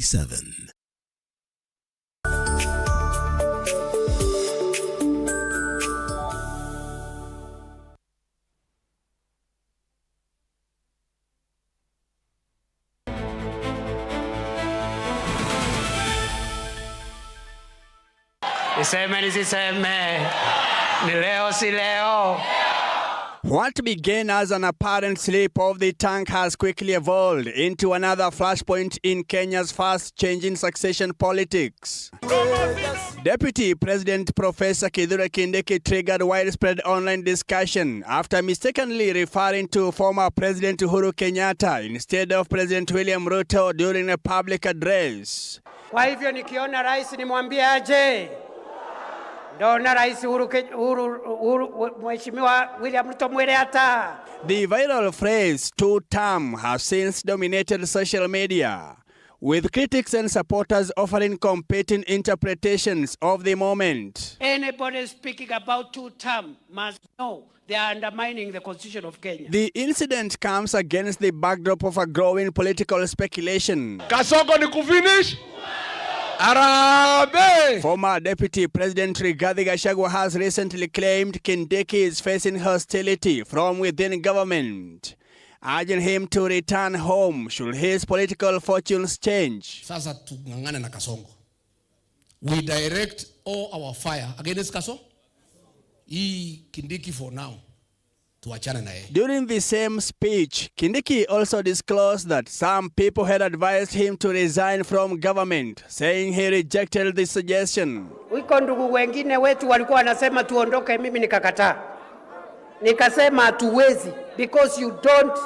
TV47. Iseme nisiseme, ni leo si leo. What began as an apparent slip of the tongue has quickly evolved into another flashpoint in Kenya's fast-changing succession politics. Deputy President Professor Kithure Kindiki triggered widespread online discussion after mistakenly referring to former President Uhuru Kenyatta instead of President William Ruto during a public address. Kwa hivyo nikiona rais nimwambie aje. Ndona rais Mheshimiwa William Ruto mwele hata. The viral phrase two-term has since dominated social media, with critics and supporters offering competing interpretations of the moment. Anybody speaking about two-term must know they are undermining the Constitution of Kenya. The incident comes against the backdrop of a growing political speculation. Kasongo ni kufinish? Arabe! Former Deputy President Rigathi Gachagua has recently claimed Kindiki is facing hostility from within government, urging him to return home should his political fortunes change. Sasa tungangane na Kasongo. We direct all our fire against Kasongo. Kindiki for now. During the same speech, Kindiki also disclosed that some people had advised him to resign from government, saying he rejected the suggestion. Wiko ndugu wengine wetu walikuwa wanasema tuondoke, mimi nikakataa. Nikasema hatuwezi, because you don't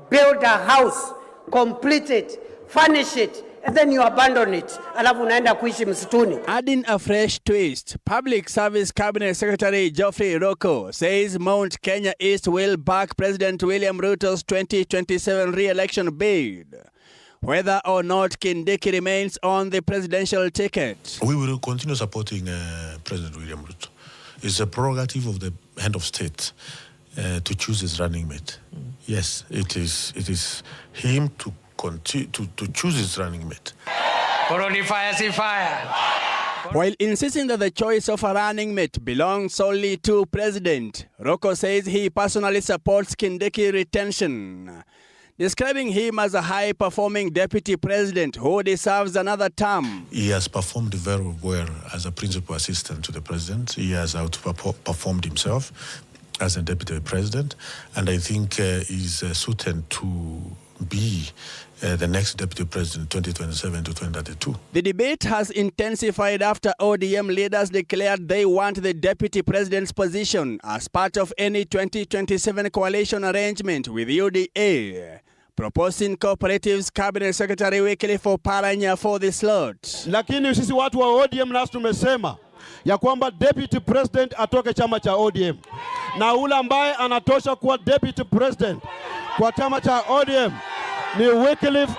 build a house, complete it, furnish it, and then you abandon it. Alafu unaenda kuishi msituni. Adding a fresh twist, Public Service Cabinet Secretary Geoffrey Rocco says Mount Kenya East will back President William Ruto's 2027 re-election bid, whether or not Kindiki remains on the presidential ticket. We will continue supporting President William Ruto. It's a prerogative of the head of state to choose his running mate. Yes, it is him to choose his running mate. While insisting that the choice of a running mate belongs solely to President, Rocco says he personally supports Kindiki retention, describing him as a high-performing deputy president who deserves another term. He has performed very well as a principal assistant to the president. He has outperformed himself as a deputy president, and I think he's suited to be the next deputy president 2027 to 2032. The debate has intensified after ODM leaders declared they want the deputy president's position as part of any 2027 coalition arrangement with UDA, proposing Cooperatives Cabinet Secretary Wycliffe Oparanya for the slot. Lakini sisi watu wa ODM nasi tumesema ya kwamba deputy president atoke chama cha ODM, na ule ambaye anatosha kuwa deputy president kwa chama cha ODM ni Wycliffe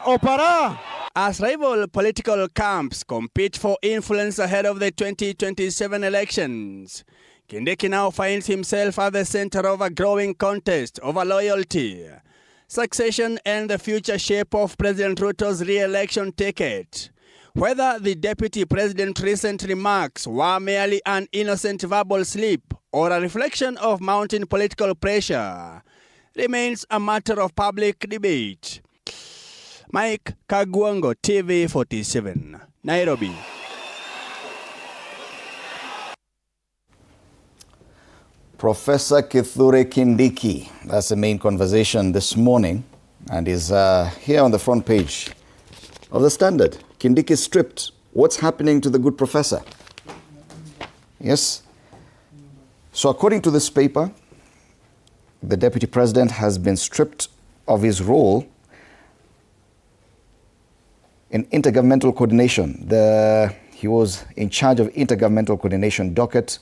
Oparanya. As rival political camps compete for influence ahead of the 2027 elections, Kindiki now finds himself at the center of a growing contest over loyalty, succession, and the future shape of President Ruto's re-election ticket. Whether the deputy president's recent remarks were merely an innocent verbal slip or a reflection of mounting political pressure remains a matter of public debate. Mike Kagwango, TV47, Nairobi. Professor Kithure Kindiki, that's the main conversation this morning, and is here on the front page of the Standard. Kindiki stripped. What's happening to the good professor? Yes. So according to this paper, the deputy president has been stripped of his role in intergovernmental coordination. He was in charge of intergovernmental coordination docket,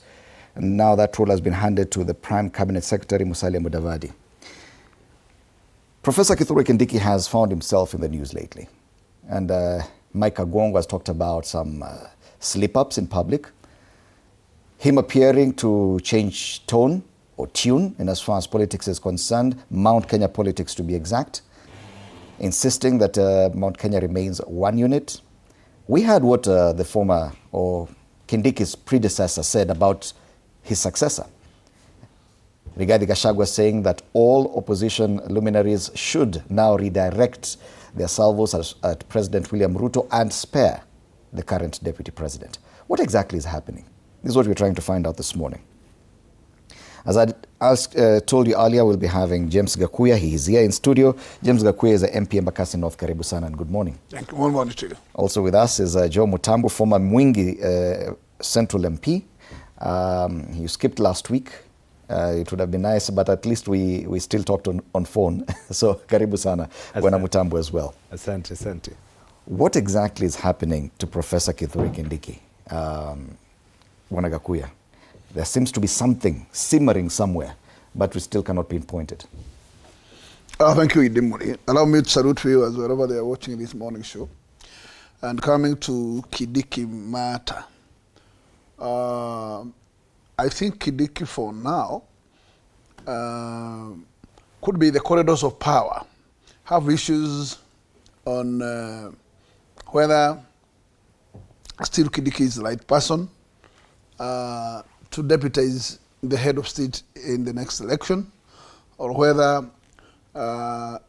and now that role has been handed to the Prime Cabinet Secretary, Musalia Mudavadi. Professor Kithure Kindiki has found himself in the news lately. And Mike Kagwango has talked about some slip-ups in public, him appearing to change tone or tune in as far as politics is concerned, Mount Kenya politics to be exact. insisting that Mount Kenya remains one unit. We heard what the former, or Kindiki's predecessor, said about his successor. Rigathi Gachagua saying that all opposition luminaries should now redirect their salvos at President William Ruto and spare the current deputy president. What exactly is happening? This is what we're trying to find out this morning. As I told you earlier, we'll be having James Gakuya. He is here in studio. James Gakuya is a MP Embakasi North. Karibu sana and good morning. Thank you. Good morning to you. Also with us is Joe Mutambu, former Mwingi Central MP. You skipped last week. It would have been nice, but at least we still talked on phone. So karibu sana, Bwana Mutambu as well. Asante, asante. What exactly is happening to Professor Kithure Kindiki? Bwana Gakuya, there seems to be something simmering somewhere, but we still cannot pinpoint it. Thank you, Idimuri. Allow me to salute viewers wherever they are watching this morning show. And coming to Kindiki matter, I think Kindiki for now could be the corridors of power, have issues on whether still Kindiki is the right person to deputize the head of state in the next election, or whether the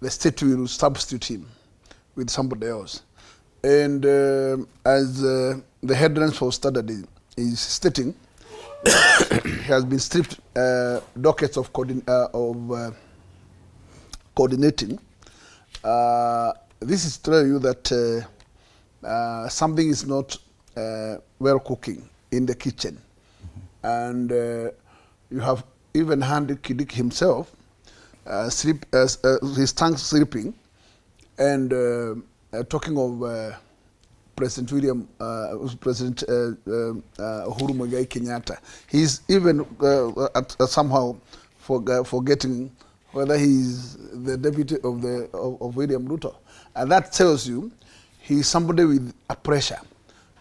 state will substitute him with somebody else. And as the headlines for Standard is stating, he has been stripped dockets of coordinating. This is telling you that something is not well cooking in the kitchen. And you have even handed Kindiki himself his tongue slipping and talking of President Uhuru Muigai Kenyatta. He's even somehow forgetting whether he's the deputy of William Ruto. And that tells you he's somebody with a pressure.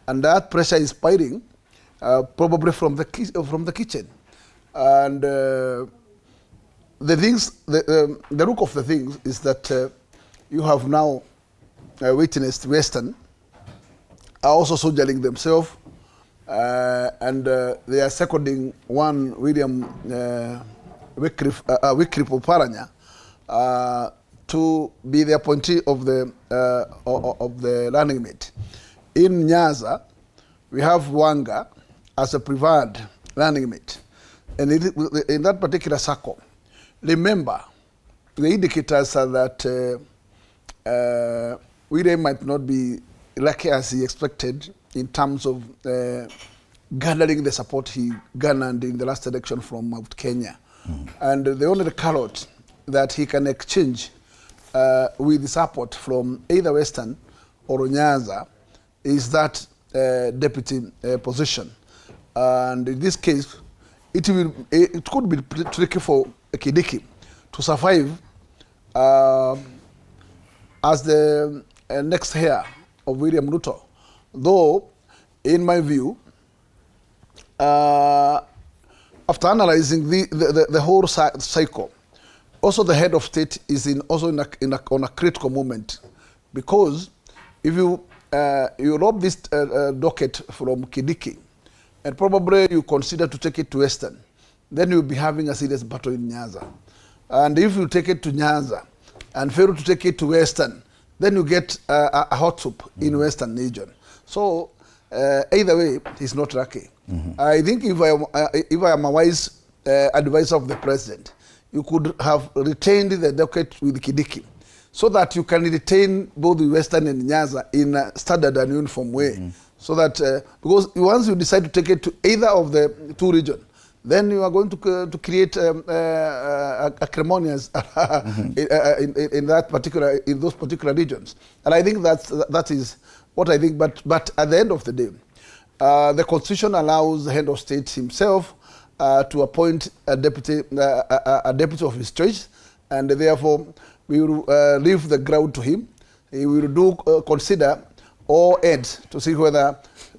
And that pressure is spiring probably from the kitchen. And the look of the things is that you have now witnessed Western are also soldiering themselves, and they are seconding one William Wycliffe Oparanya to be the appointee of the running mate. In Nyanza, we have Wanga as a preferred running mate, and in that particular circle, remember the indicators are that William might not be lucky as he expected in terms of gathering the support he garnered in the last election from Mount Kenya. And the only carrot that he can exchange with support from either Western or Nyanza is that deputy position. And in this case, it could be tricky for Kindiki to survive as the next heir of William Ruto. Though, in my view, after analyzing the whole cycle, also the head of state is on a critical moment, because if you rob this docket from Kindiki, and probably you consider to take it to Western, then you'll be having a serious battle in Nyanza. And if you take it to Nyanza and fail to take it to Western, then you get a hot soup in Western region. So either way, he's not lucky. I think if I am a wise advisor of the president, you could have retained the docket with Kindiki, so that you can retain both the Western and Nyanza in a standard and uniform way. So that, because once you decide to take it to either of the two regions, then you are going to create acrimonious in those particular regions. And I think that is what I think. But at the end of the day, the Constitution allows the head of state himself to appoint a deputy of his choice, and therefore we will leave the ground to him. He will consider all ends to see whether,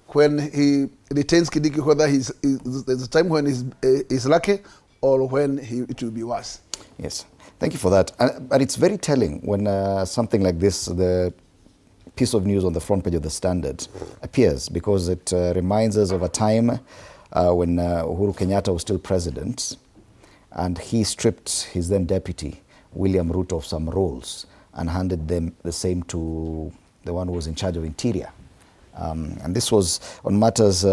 when he retains Kindiki, whether there's a time when he's lucky or when it will be worse. Yes. Thank you for that. But it's very telling when something like this, the piece of news on the front page of the Standard appears, because it reminds us of a time when Uhuru Kenyatta was still president, and he stripped his then deputy, William Ruto, of some roles and handed them the same to the one who was in charge of Interior. And this was on matters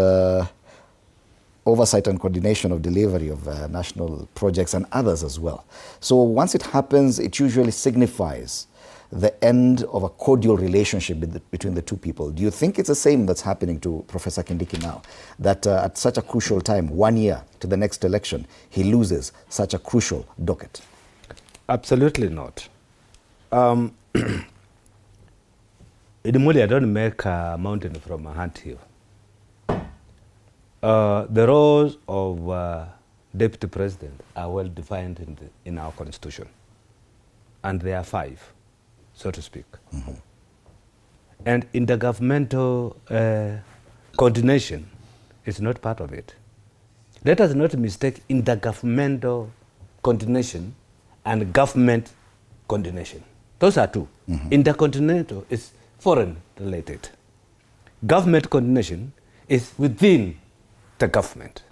oversight and coordination of delivery of national projects and others as well. So once it happens, it usually signifies the end of a cordial relationship between the two people. Do you think it's the same that's happening to Professor Kindiki now? That at such a crucial time, 1 year to the next election, he loses such a crucial docket? Absolutely not. Idimuli, I don't make a mountain from a anthill. The roles of deputy president are well defined in our constitution, and there are 5, so to speak. Mm-hmm. And intergovernmental coordination is not part of it. Let us not mistake intergovernmental coordination and government coordination. Those are 2. Mm-hmm. Intercontinental is foreign related. Government coordination is within the government.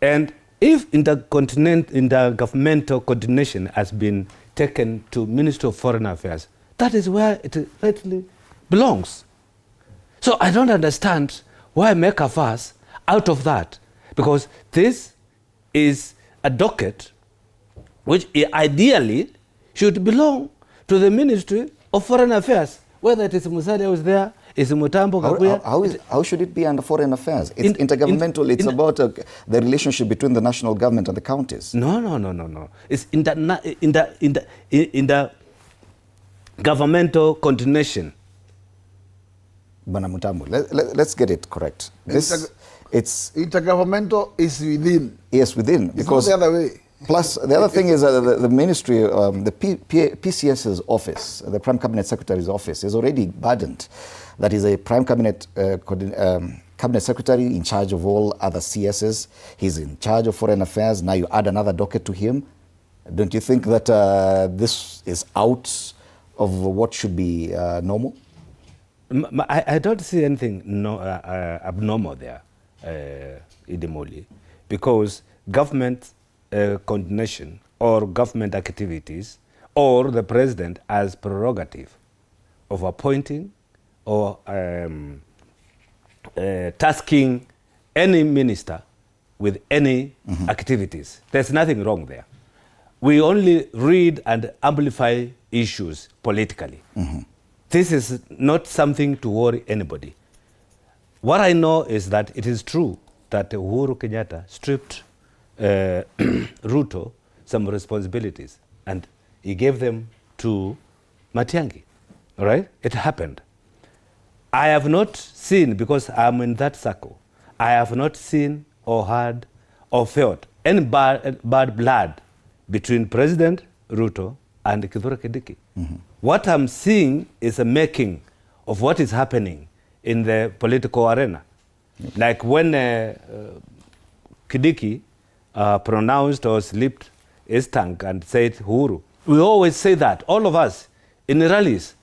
And if intergovernmental coordination has been taken to Ministry of Foreign Affairs, that is where it rightly belongs. So I don't understand why make a fuss out of that, because this is a docket which ideally should belong to the Ministry of Foreign Affairs, whether it is Musalia who's there, is Mutambo Kaguya. How should it be under Foreign Affairs? It's intergovernmental. It's about the relationship between the national government and the counties. No. It's in the governmental coordination. Bana Mutambo, let's get it correct. It's intergovernmental is within. Yes, within. Because it's not the other way. Plus, the other thing is the ministry, the PCS's office, the Prime Cabinet Secretary's office, is already burdened. That is a Prime Cabinet Cabinet Secretary in charge of all other CSs. He's in charge of Foreign Affairs. Now you add another docket to him. Don't you think that this is out of what should be normal? I don't see anything abnormal there, Idimoli, because government coordination or government activities, or the president has prerogative of appointing or tasking any minister with any activities. There's nothing wrong there. We only read and amplify issues politically. This is not something to worry anybody. What I know is that it is true that Uhuru Kenyatta stripped Ruto some responsibilities and he gave them to Matiang'i. All right? It happened. I have not seen, because I'm in that circle, I have not seen or heard or felt any bad blood between President Ruto and Kithure Kindiki. What I'm seeing is a making of what is happening in the political arena. Like when Kindiki pronounced or slipped his tongue and said Uhuru. We always say that, all of us, in rallies.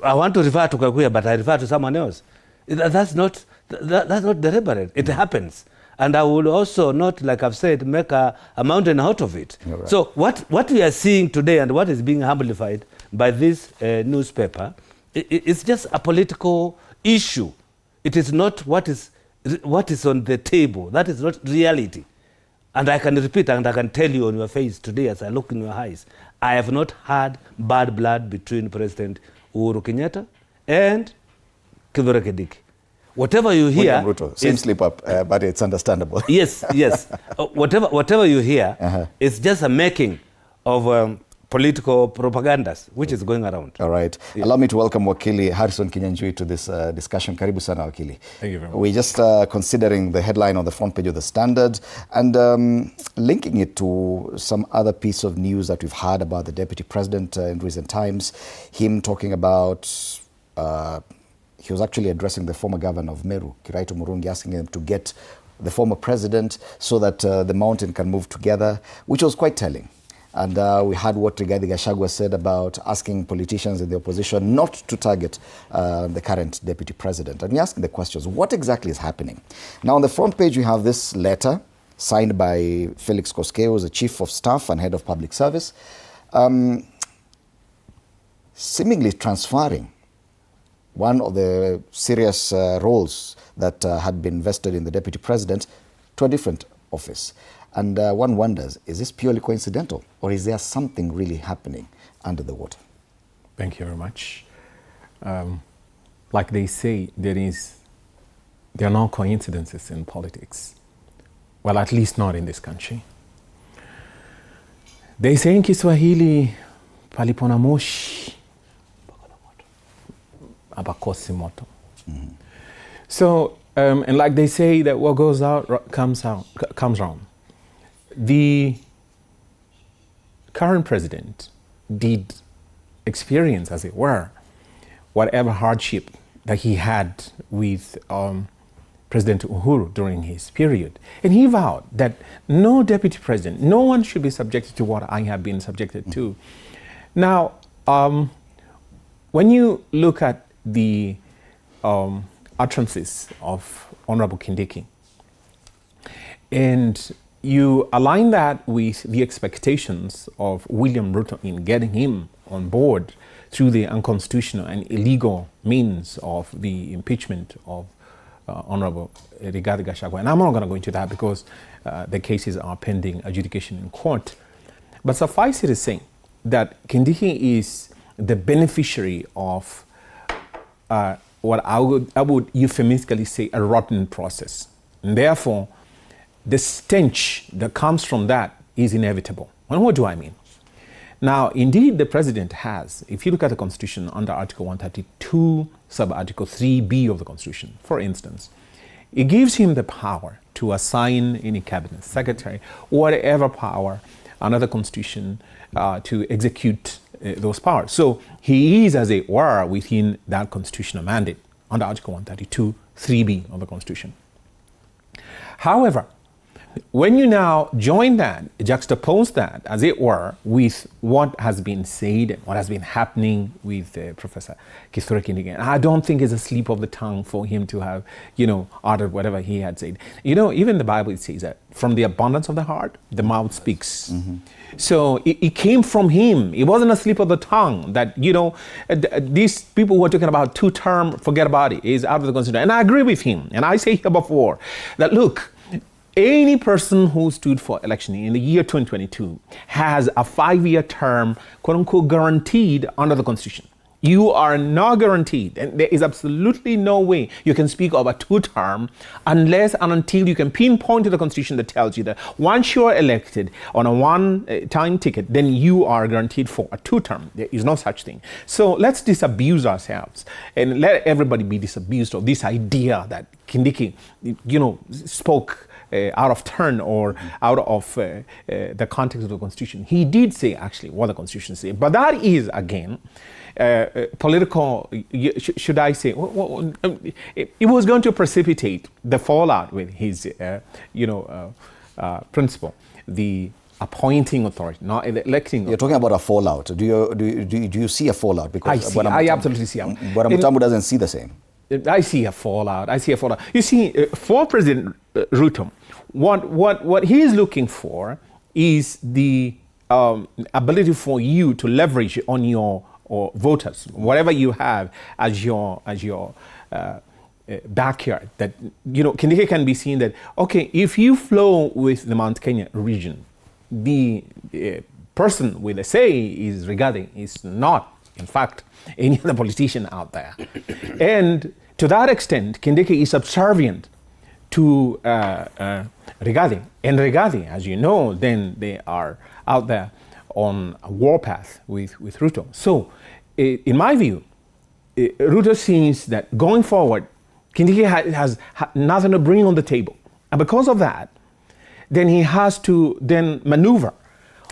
I want to refer to Kaguya, but I refer to someone else. That's not deliberate. It happens. And I will also not, like I've said, make a mountain out of it. Right. So what we are seeing today and what is being amplified by this newspaper, it's just a political issue. It is not what is on the table. That is not reality. And I can repeat and I can tell you on your face today as I look in your eyes, I have not had bad blood between President Uhuru Kenyatta and Kithure Kindiki. Whatever you hear, Ruto, same slip up, but it's understandable. Yes. Whatever you hear is just a making of political propagandas which is going around. All right. Yeah. Allow me to welcome Wakili Harrison Kinyanjui to this discussion. Karibu sana, Wakili. Thank you very much. We're just considering the headline on the front page of the Standard and linking it to some other piece of news that we've heard about the Deputy President in recent times. Him talking about, he was actually addressing the former governor of Meru, Kiraitu Murungi, asking him to get the former president so that the mountain can move together, which was quite telling. And we heard what Rigathi Gachagua said about asking politicians in the opposition not to target the current deputy president. And we're asking the questions, what exactly is happening? Now, on the front page, we have this letter signed by Felix Koskei, who is the Chief of Staff and Head of Public Service, seemingly transferring one of the serious roles that had been vested in the deputy president to a different office. And one wonders, is this purely coincidental, or is there something really happening under the water? Thank you very much. Like they say, there are no coincidences in politics. Well, at least not in this country. They say in Kiswahili, palipo na moshi hapakosi moto. So, and like they say, that what goes out comes round. The current president did experience, as it were, whatever hardship that he had with President Uhuru during his period. And he vowed that no deputy president, no one should be subjected to what I have been subjected to. Now, when you look at the utterances of Honorable Kindiki, and you align that with the expectations of William Ruto in getting him on board through the unconstitutional and illegal means of the impeachment of Honorable Rigathi Gachagua. And I'm not going to go into that because the cases are pending adjudication in court. But suffice it to say that Kindiki is the beneficiary of what I would euphemistically say a rotten process. And therefore, the stench that comes from that is inevitable. And what do I mean? Now, indeed, the president has, if you look at the Constitution under Article 132, sub-Article 3B of the Constitution, for instance, it gives him the power to assign any cabinet secretary, whatever power under the Constitution to execute those powers. So he is, as it were, within that constitutional mandate under Article 132, 3B of the Constitution. However, when you now join that, juxtapose that, as it were, with what has been said, what has been happening with Professor Kithure Kindiki, I don't think it's a slip of the tongue for him to have, uttered whatever he had said. Even the Bible, it says that from the abundance of the heart, the mouth speaks. So it came from him. It wasn't a slip of the tongue that, these people who are talking about two-term, forget about it, is out of the consideration. And I agree with him. And I say here before that, look, any person who stood for election in the year 2022 has a 5-year term, quote unquote, guaranteed under the Constitution. You are not guaranteed, and there is absolutely no way you can speak of a two-term unless and until you can pinpoint to the Constitution that tells you that once you are elected on a one-time ticket, then you are guaranteed for a two-term. There is no such thing. So let's disabuse ourselves and let everybody be disabused of this idea that Kindiki, spoke out of turn or out of the context of the Constitution. He did say actually what the Constitution says, but that is again political, should I say, it was going to precipitate the fallout with his, principle, the appointing authority, not electing. You're talking about a fallout. Do you see a fallout? Because I absolutely see. But Mutambu doesn't see the same. I see a fallout. You see, for President Ruto, what he is looking for is the ability for you to leverage on your voters, whatever you have as your backyard. That Kindiki can be seen that if you flow with the Mount Kenya region, the person with a say is Rigathi, is not, in fact, any other politician out there, and to that extent, Kindiki is subservient to Rigathi. And Rigathi, as you know, then they are out there on a warpath with Ruto. So, in my view, Ruto sees that going forward, Kindiki has nothing to bring on the table. And because of that, then he has to then maneuver.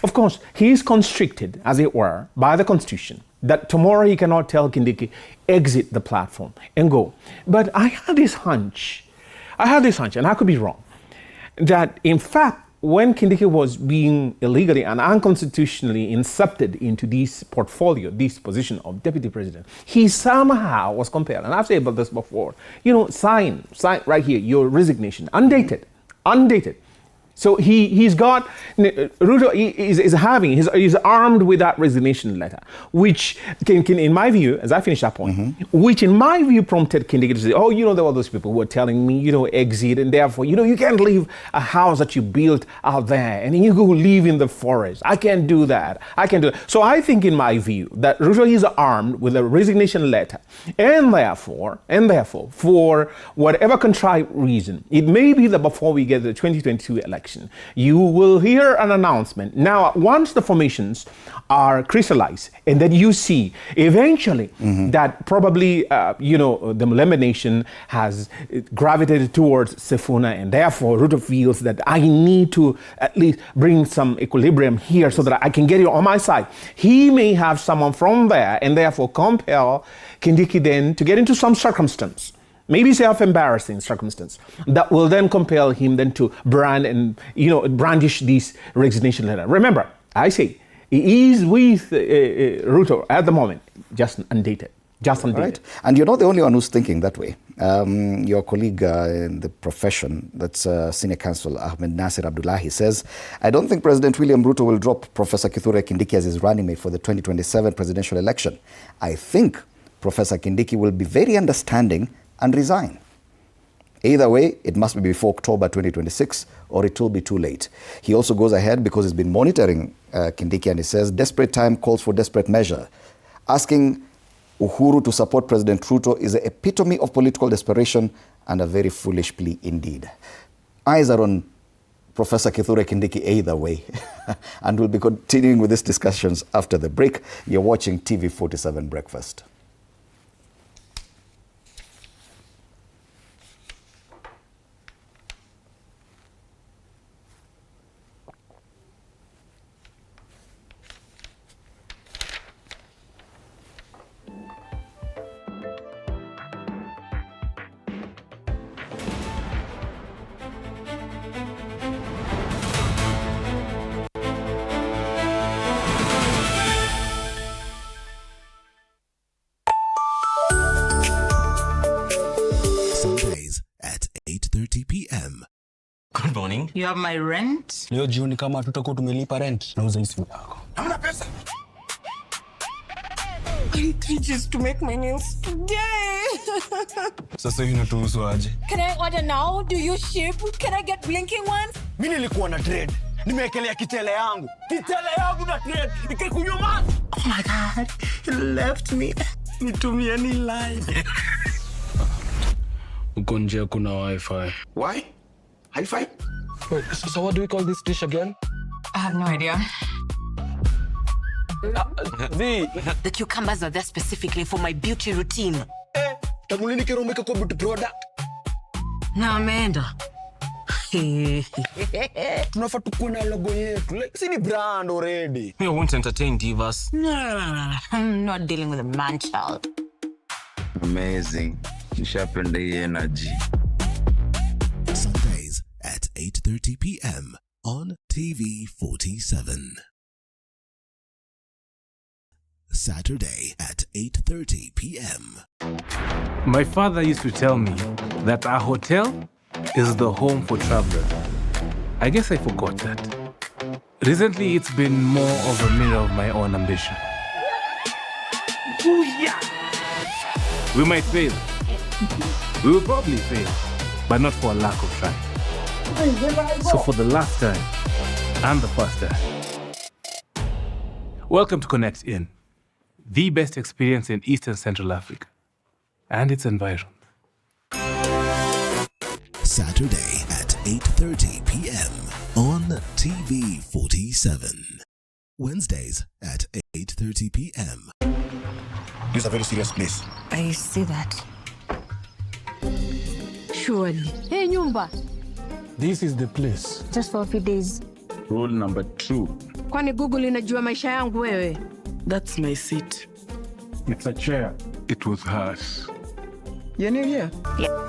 Of course, he is constricted, as it were, by the Constitution, that tomorrow he cannot tell Kindiki, exit the platform and go. But I had this hunch, and I could be wrong, that in fact, when Kindiki was being illegally and unconstitutionally incepted into this portfolio, this position of deputy president, he somehow was compelled, and I've said about this before, sign right here, your resignation, undated. So he's got, Ruto is armed with that resignation letter, which can, in my view, as I finish that point, which in my view prompted Kindiki to say, oh, there were those people who were telling me, exit, and therefore, you can't leave a house that you built out there, and then you go live in the forest. I can't do that. So I think in my view that Ruto is armed with a resignation letter, and therefore, for whatever contrived reason, it may be that before we get the 2022 election, you will hear an announcement. Now, once the formations are crystallized, and then you see eventually that probably, the Mulembe Nation has gravitated towards Sifuna, and therefore Ruto feels that I need to at least bring some equilibrium here so that I can get you on my side. He may have someone from there, and therefore compel Kindiki then to get into some circumstance, maybe self-embarrassing circumstance, that will then compel him then to brandish this resignation letter. Remember, I say, he is with Ruto at the moment, just undated. Right. And you're not the only one who's thinking that way. Your colleague in the profession, that's Senior Counsel Ahmed Nasir Abdullahi, says, I don't think President William Ruto will drop Professor Kithure Kindiki as his running mate for the 2027 presidential election. I think Professor Kindiki will be very understanding and resign. Either way, it must be before October 2026 or it will be too late. He also goes ahead because he's been monitoring Kindiki, and he says, desperate time calls for desperate measure. Asking Uhuru to support President Ruto is the epitome of political desperation and a very foolish plea indeed. Eyes are on Professor Kithure Kindiki either way. And we'll be continuing with these discussions after the break. You're watching TV47 Breakfast. Sundays at 8:30 p.m. Good morning. You have my rent? Leo jioni kama tutakuwa tumelipa rent, nauza hii simu yako. Hamna pesa. I need 3 G's to make my nails today. Sasa hivi natuhusu aje? Can I order now? Do you ship? Can I get blinking ones? Mimi nilikuwa na trade. Nimeekelea kitele yangu. Kitele yangu na trade. Nikikunyuma. Oh my God. He left me. Nitumie ni live. Uko nje kuna wifi. Why? Hi-Fi? Wait, so what do we call this dish again? I have no idea. The cucumbers are there specifically for my beauty routine. Tamulini kero umeka kwa beauty product. Na ameenda. Tunafaa tukuwe na logo yetu. Like, si ni brand already. We won't entertain divas. No. I'm not dealing with a man child. Amazing. Nishapenda hii energy. Sundays at 8:30 p.m. on TV47. Saturday at 8:30 p.m. My father used to tell me that a hotel is the home for travelers. I guess I forgot that. Recently, it's been more of a mirror of my own ambition. Ooh, yeah. We might fail. We will probably fail, but not for a lack of trying. So for the last time and the first time, welcome to Connect In, the best experience in Eastern Central Africa and its environs. Saturday at 8:30 p.m. on TV47. Wednesdays at 8:30 p.m. This is a very serious place. I see that. Surely. Hey, Nyumba. This is the place. Just for a few days. Rule number 2. Kwani Google inajua maisha yangu wewe? That's my seat. It's a chair. It was hers. You're new here? Yeah.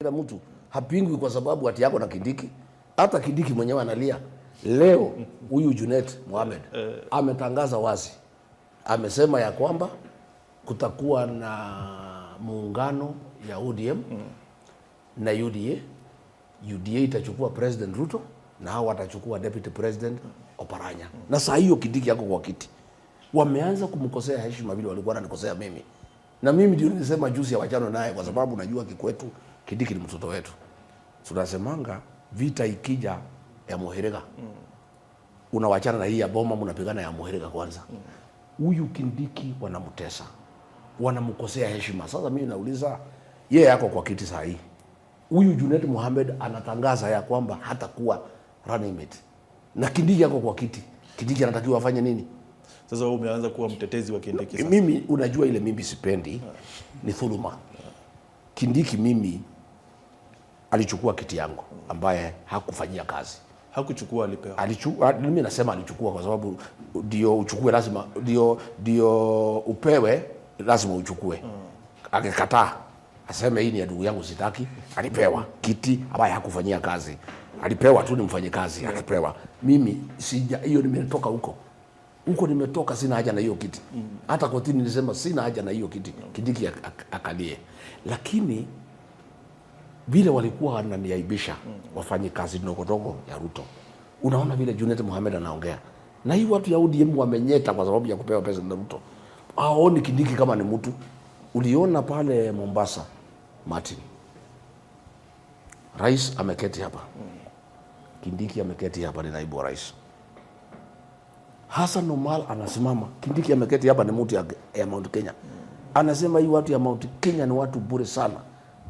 Kila mtu hapingwi kwa sababu ati yako na Kindiki. Hata Kindiki mwenyewe analia. Leo huyu Junet Mohamed ametangaza wazi. Amesema ya kwamba kutakuwa na muungano ya ODM na UDA. UDA itachukua President Ruto na hao watachukua Deputy President Oparanya. Na saa hiyo Kindiki yako kwa kiti. Wameanza kumkosea heshima vile walikuwa wananikosea mimi. Na mimi ndio nilisema juzi ya wachano naye kwa sababu najua kikwetu Kindiki ni mtoto wetu. Tunasemanga vita ikija ya Muhirega. Unawachana na hii ya Boma, mnapigana ya Muhirega kwanza. Huyu Kindiki wanamtesa. Wanamkosea heshima. Sasa mimi nauliza yeye yako kwa kiti saa hii. Huyu Junet Mohamed anatangaza ya kwamba hatakuwa running mate. Na Kindiki yako kwa kiti. Kindiki anatakiwa afanye nini? Sasa wewe umeanza kuwa mtetezi wa Kindiki sasa. Mimi unajua ile mimi sipendi ni dhuluma. Kindiki mimi alichukua kiti yangu ambaye hakufanyia kazi. Hakuchukua, alipewa. Alichukua, mimi nasema alichukua kwa sababu ndio uchukue lazima ndio upewe lazima uchukue. Akikataa aseme hii ni ya ndugu yangu sitaki, alipewa kiti ambaye hakufanyia kazi. Alipewa tu ni mfanye kazi, alipewa. Mimi sija hiyo nimetoka huko. Huko nimetoka sina haja na hiyo kiti. Hata kotini nilisema sina haja na hiyo kiti. Kindiki akalie. Lakini vile walikuwa wananiaibisha wafanye kazi ndogo ya Ruto. Unaona vile Junet Mohamed anaongea. Na hii watu ya ODM wamenyeta kwa sababu ya kupewa pesa na Ruto. Haoni Kindiki kama ni mtu. Uliona pale Mombasa Martin. Rais ameketi hapa. Kindiki ameketi hapa ni naibu wa rais. Hassan Omal anasimama. Kindiki ameketi hapa ni mtu ya Mount Kenya. Anasema hii watu ya Mount Kenya ni watu bure sana.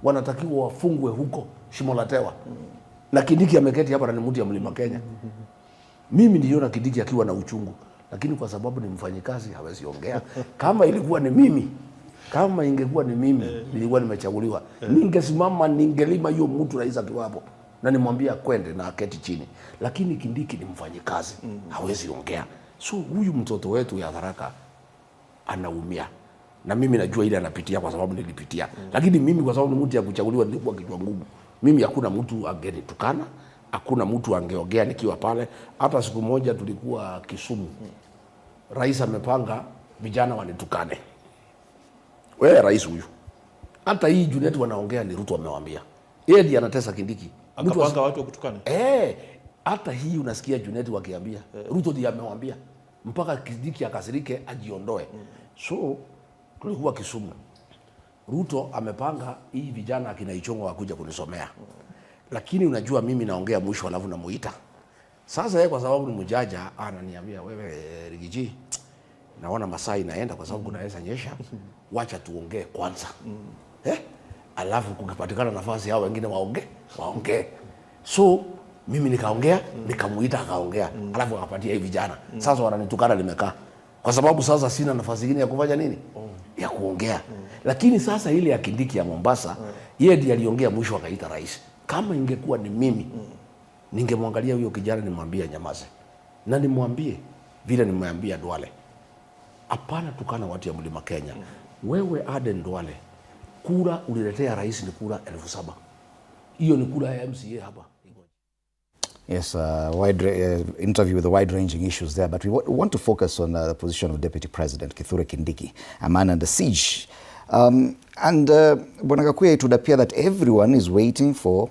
Wanatakiwa wafungwe huko Shimo la Tewa. Na Kindiki ameketi hapa ni mtu ya Mlima Kenya. Mimi niliona Kindiki akiwa na uchungu, lakini kwa sababu ni mfanyikazi hawezi ongea. Kama ilikuwa ni mimi, kama ingekuwa ni mimi, nilikuwa nimechaguliwa. Ningesimama ningelima hiyo mtu rais akiwa hapo. Na nimwambia kwende na aketi chini. Lakini Kindiki ni mfanyikazi, hawezi ongea. So huyu mtoto wetu ya Tharaka anaumia. Na mimi najua ile anapitia kwa sababu nilipitia. Lakini mimi kwa sababu ni mtu ya kuchaguliwa nilikuwa kichwa ngumu. Mimi hakuna mtu angenitukana, hakuna mtu angeongea nikiwa pale. Hata siku moja tulikuwa Kisumu. Rais amepanga vijana wanitukane. Wewe rais huyu. Hata hii Junet wanaongea ni Ruto amewaambia. Yeye ndiye anatesa Kindiki. Akapanga watu wakutukane. Hata hii unasikia Junet wakiambia. Ruto ndiye amewaambia. Mpaka Kindiki akasirike ajiondoe. So tulikuwa Kisumu. Ruto amepanga hii vijana akina Ichongo wakuja kunisomea. Lakini unajua mimi naongea mwisho alafu namuita. Sasa yeye kwa sababu ni mjaja ananiambia wewe Rigiji, naona masaa inaenda kwa sababu kunaweza nyesha. Wacha tuongee kwanza. Alafu kukipatikana nafasi hao wengine waongee. So mimi nikaongea, nikamuita akaongea. Alafu akapatia hii vijana. Sasa wananitukana nimekaa. Kwa sababu sasa sina nafasi nyingine ya kufanya nini? Ya kuongea. Lakini sasa ile ya Kindiki ya Mombasa, yeye ndiye aliongea mwisho akaita rais. Kama ingekuwa ni mimi, ningemwangalia huyo kijana nimwambie nyamaze. Na nimwambie vile nimeambia Duale. Hapana tukana watu ya Mlima Kenya. Wewe Aden Duale, kura uliletea rais ni kura 7,000. Hiyo ni kura ya MCA hapa. Yes, wide interview with the wide-ranging issues there, but we want to focus on the position of Deputy President Kithure Kindiki, a man under siege. Bwana Gakuya, it would appear that everyone is waiting for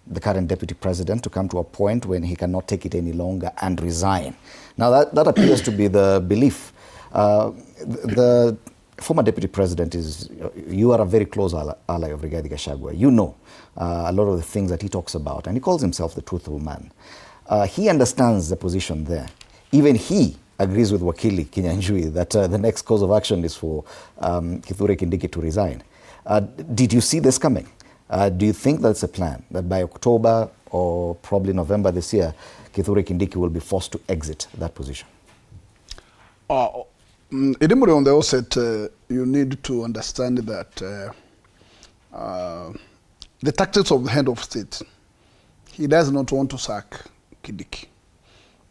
the current Deputy President to come to a point when he cannot take it any longer and resign. Now, that appears to be the belief. The former Deputy President you are a very close ally of Rigathi Gachagua. You know a lot of the things that he talks about, and he calls himself the truthful man. He understands the position there. Even he agrees with Wakili Kinyanjui that the next course of action is for Kithure Kindiki to resign. Did you see this coming? Do you think that's a plan, that by October or probably November this year, Kithure Kindiki will be forced to exit that position? Idimuri, on the outset, you need to understand that the tactics of the head of state, he does not want to sack Kindiki.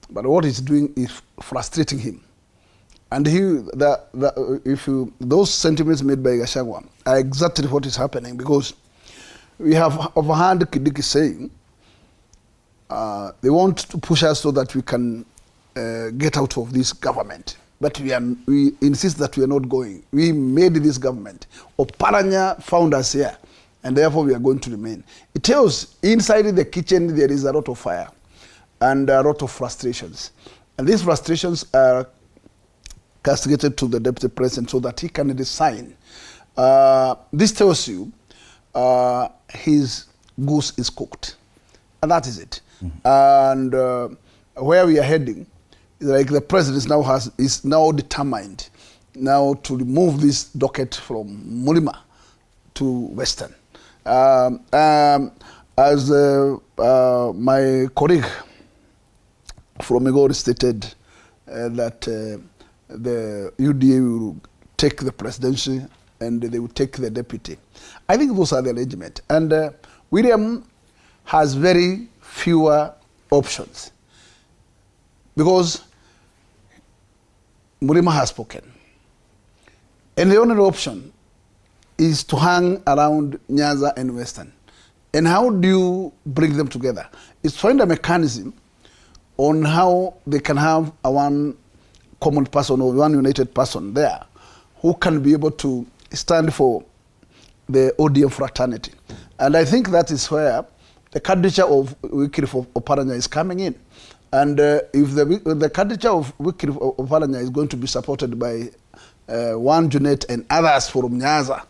But what he's doing is frustrating him. And those sentiments made by Gachagua are exactly what is happening, because we have overheard Kindiki saying they want to push us so that we can get out of this government. But we insist that we are not going. We made this government. Oparanya found us here, and therefore we are going to remain. It tells inside the kitchen there is a lot of fire and a lot of frustrations. And these frustrations are castigated to the deputy president so that he can resign. This tells you his goose is cooked. And that is it. And where we are heading, like the president is now determined now to remove this docket from Mulima to Western. As my colleague from Migori stated that the UDA will take the presidency and they will take the deputy. I think those are the arrangement. And William has very fewer options because Mulima has spoken. And the only option is to hang around Nyanza and Western. And how do you bring them together? It's find a mechanism on how they can have a one common person or one united person there who can be able to stand for the ODM fraternity. And I think that is where the candidature of Wycliffe Oparanya is coming in. And if the candidature of Wycliffe Oparanya is going to be supported by one Junet and others from Nyanza,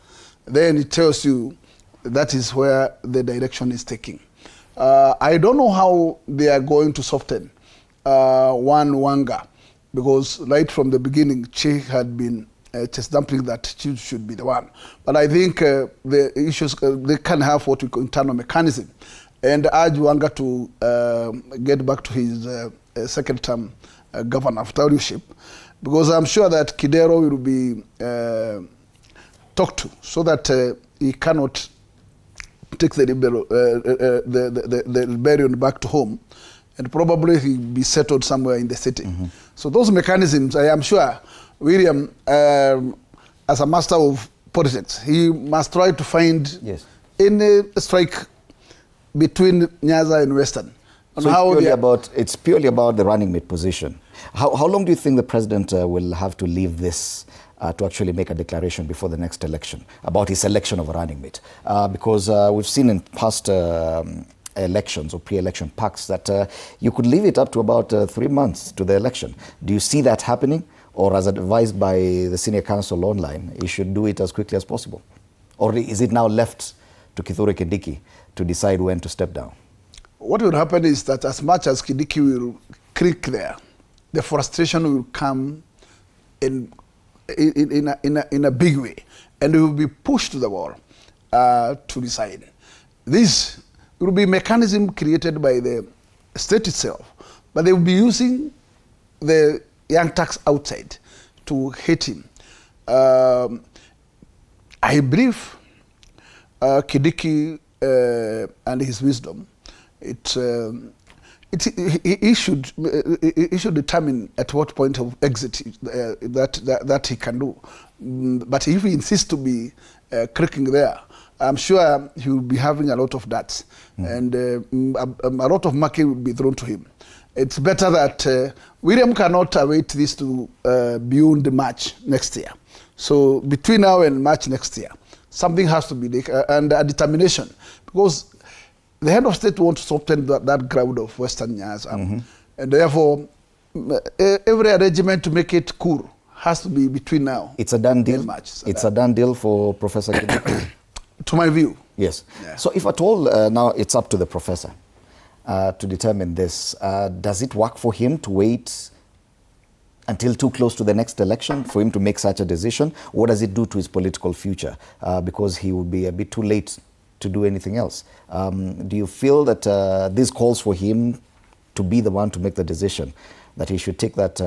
then it tells you that is where the direction is taking. I don't know how they are going to soften one Wanga, because right from the beginning, Che had been just dumping that Che should be the one. But I think the issues, they can have what we call internal mechanism, and urge Wanga to get back to his second term governorship, because I'm sure that Kidero will be talked to so that he cannot take the rebellion back to home, and probably he'll be settled somewhere in the city. So those mechanisms, I am sure William, as a master of politics, he must try to find any strike between Nyanza and Western. So it's purely about the running mate position. How long do you think the president will have to leave this to actually make a declaration before the next election about his selection of a running mate? Because we've seen in past elections or pre-election pacts that you could leave it up to about 3 months to the election. Do you see that happening? Or as advised by the senior counsel online, he should do it as quickly as possible? Or is it now left to Kithure Kindiki to decide when to step down? What will happen is that as much as Kindiki will creak there, the frustration will come in a big way, and it will be pushed to the wall to decide. This will be a mechanism created by the state itself, but they will be using the young tax outside to hit him. I believe Kindiki and his wisdom, he should determine at what point of exit that he can do. But if he insists to be creaking there, I'm sure he will be having a lot of doubts, and a lot of marking will be thrown to him. It's better that William cannot await this to beyond March next year. So between now and March next year, something has to be and a determination, because the head of state wants to soften that crowd of Western Nyanza, and therefore every arrangement to make it cool has to be between now. It's a done deal. It's a done deal for Professor Kindiki. To my view, yes. Yeah. So if at all now it's up to the professor to determine this, does it work for him to wait until too close to the next election for him to make such a decision? What does it do to his political future? Because he will be a bit too late to do anything else. Do you feel that this calls for him to be the one to make the decision, that he should take that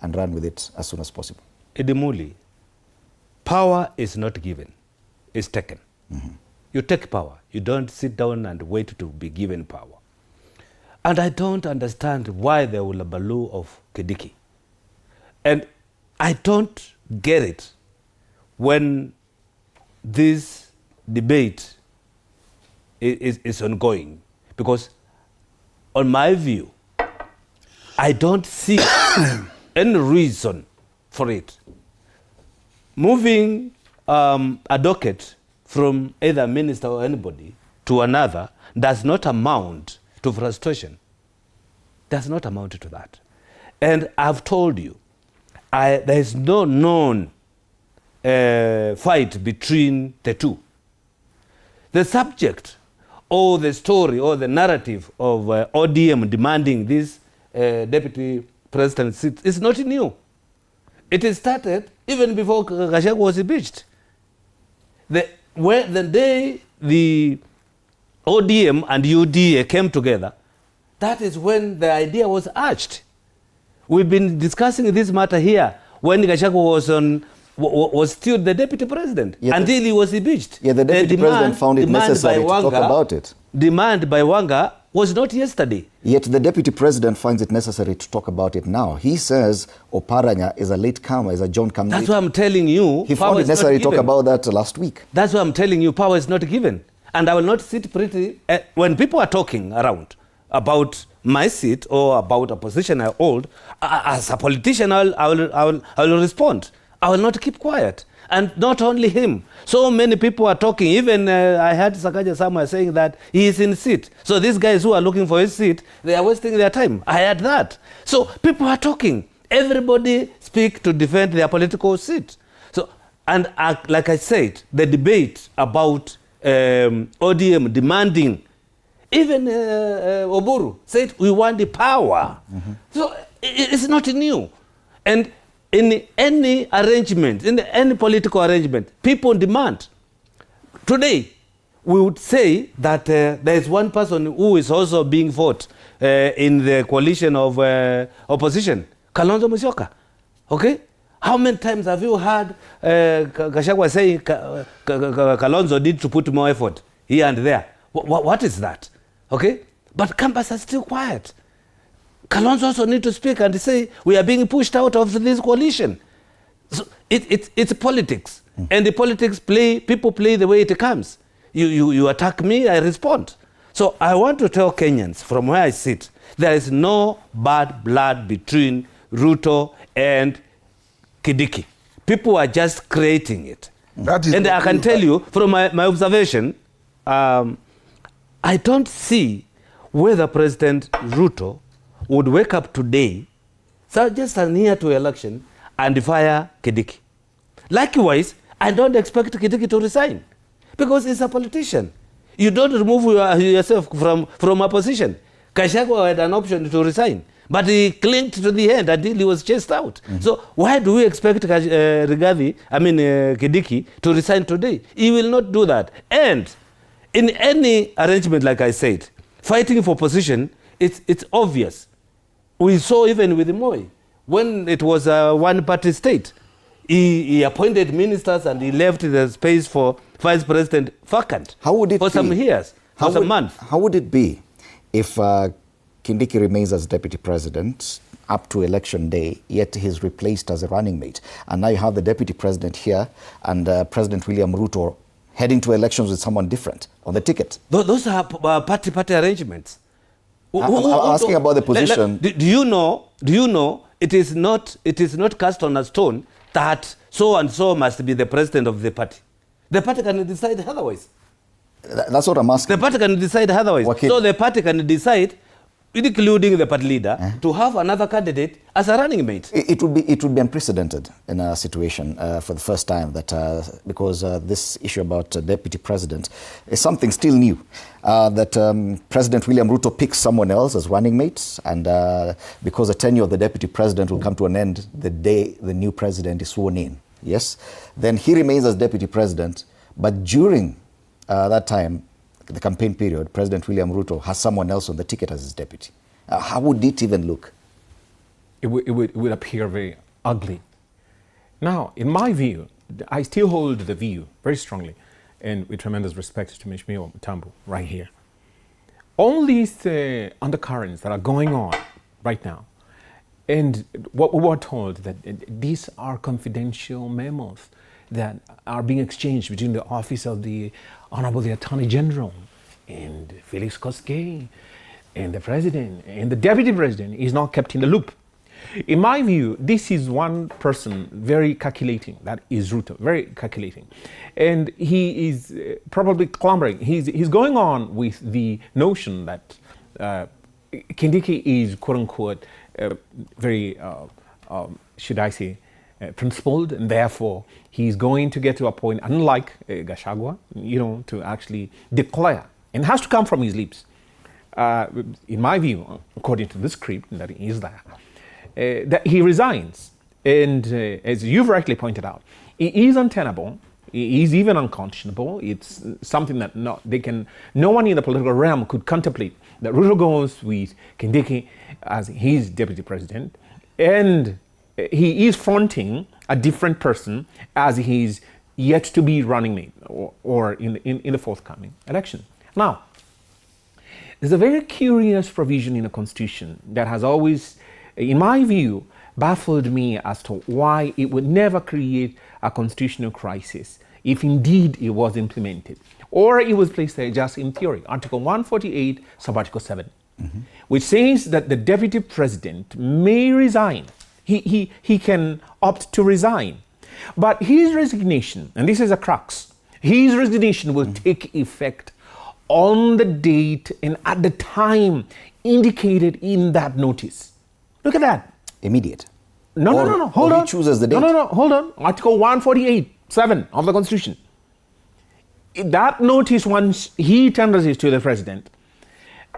and run with it as soon as possible? Edimuli, power is not given, it's taken. You take power. You don't sit down and wait to be given power. And I don't understand why there will be a baloo of Kindiki. And I don't get it when this debate is ongoing. Because on my view, I don't see any reason for it. Moving a docket from either minister or anybody to another does not amount to frustration. Does not amount to that. And I've told you, there is no known fight between the two. The subject or the story or the narrative of ODM demanding this deputy president seat is not new. It started even before Gachagua was impeached. The day the ODM and UDA came together, that is when the idea was hatched. We've been discussing this matter here when Gachagua was still the deputy president until he was impeached. Yeah, the deputy president found it necessary to talk about it. Demand by Wanga was not yesterday. Yet the deputy president finds it necessary to talk about it now. He says Oparanya is a late comer, is a John Come. That's what I'm telling you. He found it necessary to talk about that last week. That's what I'm telling you. Power is not given. And I will not sit pretty. When people are talking around about my seat or about a position I hold, as a politician, I will respond. I will not keep quiet. And not only him. So many people are talking. Even I heard Sakaja somewhere saying that he is in seat. So these guys who are looking for his seat, they are wasting their time. I heard that. So people are talking. Everybody speak to defend their political seat. So, and like I said, the debate about ODM demanding, even Oburu said we want the power. So it's not new. And in any arrangement, in any political arrangement, people demand. Today, we would say that there is one person who is also being fought in the coalition of opposition, Kalonzo Musyoka. Okay? How many times have you heard Gachagua saying Kalonzo need to put more effort here and there? What is that? Okay? But campus are still quiet. Kalonzo also need to speak and say, we are being pushed out of this coalition. So it's politics. And the politics people play the way it comes. You attack me, I respond. So I want to tell Kenyans, from where I sit, there is no bad blood between Ruto and Kindiki. People are just creating it. And I can tell you, from my observation, I don't see whether President Ruto would wake up today, so just near to election, and fire Kindiki. Likewise, I don't expect Kindiki to resign, because he's a politician. You don't remove yourself from a position. Gachagua had an option to resign, but he clinged to the end until he was chased out. So why do we expect Kindiki to resign today? He will not do that. And in any arrangement, like I said, fighting for position, it's obvious. We saw even with Moi, when it was a one-party state, he appointed ministers and he left the space for vice president vacant for some years, for some months. How would it be if Kindiki remains as deputy president up to election day, yet he's replaced as a running mate? And now you have the deputy president here and President William Ruto heading to elections with someone different on the ticket. Those are party arrangements. I'm asking about the position. Do you know it is not cast on a stone that so and so must be the president of the party. The party can decide otherwise. That's what I'm asking. The party can decide otherwise. Okay. So the party can decide, including the party leader, to have another candidate as a running mate. It would be unprecedented in a situation for the first time that because this issue about deputy president is something still new. That President William Ruto picks someone else as running mates, and because the tenure of the deputy president will come to an end the day the new president is sworn in. Yes, then he remains as deputy president, but during that time, the campaign period, President William Ruto has someone else on the ticket as his deputy. How would it even look? It would appear very ugly. Now, in my view, I still hold the view very strongly, and with tremendous respect to Mheshimiwa Mutambu right here. All these undercurrents that are going on right now, and what we were told that these are confidential memos that are being exchanged between the office of the Honorable the Attorney General and Felix Koskei and the president and the deputy president is not kept in the loop. In my view, this is one person very calculating, that is Ruto, very calculating. And he is probably clamoring, he's going on with the notion that Kindiki is quote unquote very, should I say, principled, and therefore he's going to get to a point, unlike Gachagua, to actually declare, and it has to come from his lips. In my view, according to the script that is there, that he resigns. And as you've rightly pointed out, it is untenable, it is even unconscionable. It's something that no one in the political realm could contemplate, that Ruto goes with Kindiki as his deputy president, and he is fronting a different person as his yet to be running mate or in the forthcoming election. Now, there's a very curious provision in the Constitution that has always, in my view, baffled me as to why it would never create a constitutional crisis if indeed it was implemented, or it was placed there just in theory. Article 148, sub-article 7, which says that the deputy president may resign. He can opt to resign. But his resignation, and this is a crux, his resignation will take effect on the date and at the time indicated in that notice. Look at that. Immediate. No. Hold on. He chooses the date. No. Hold on. Article 148(7) of the Constitution. That notice, once he tenders it to the president,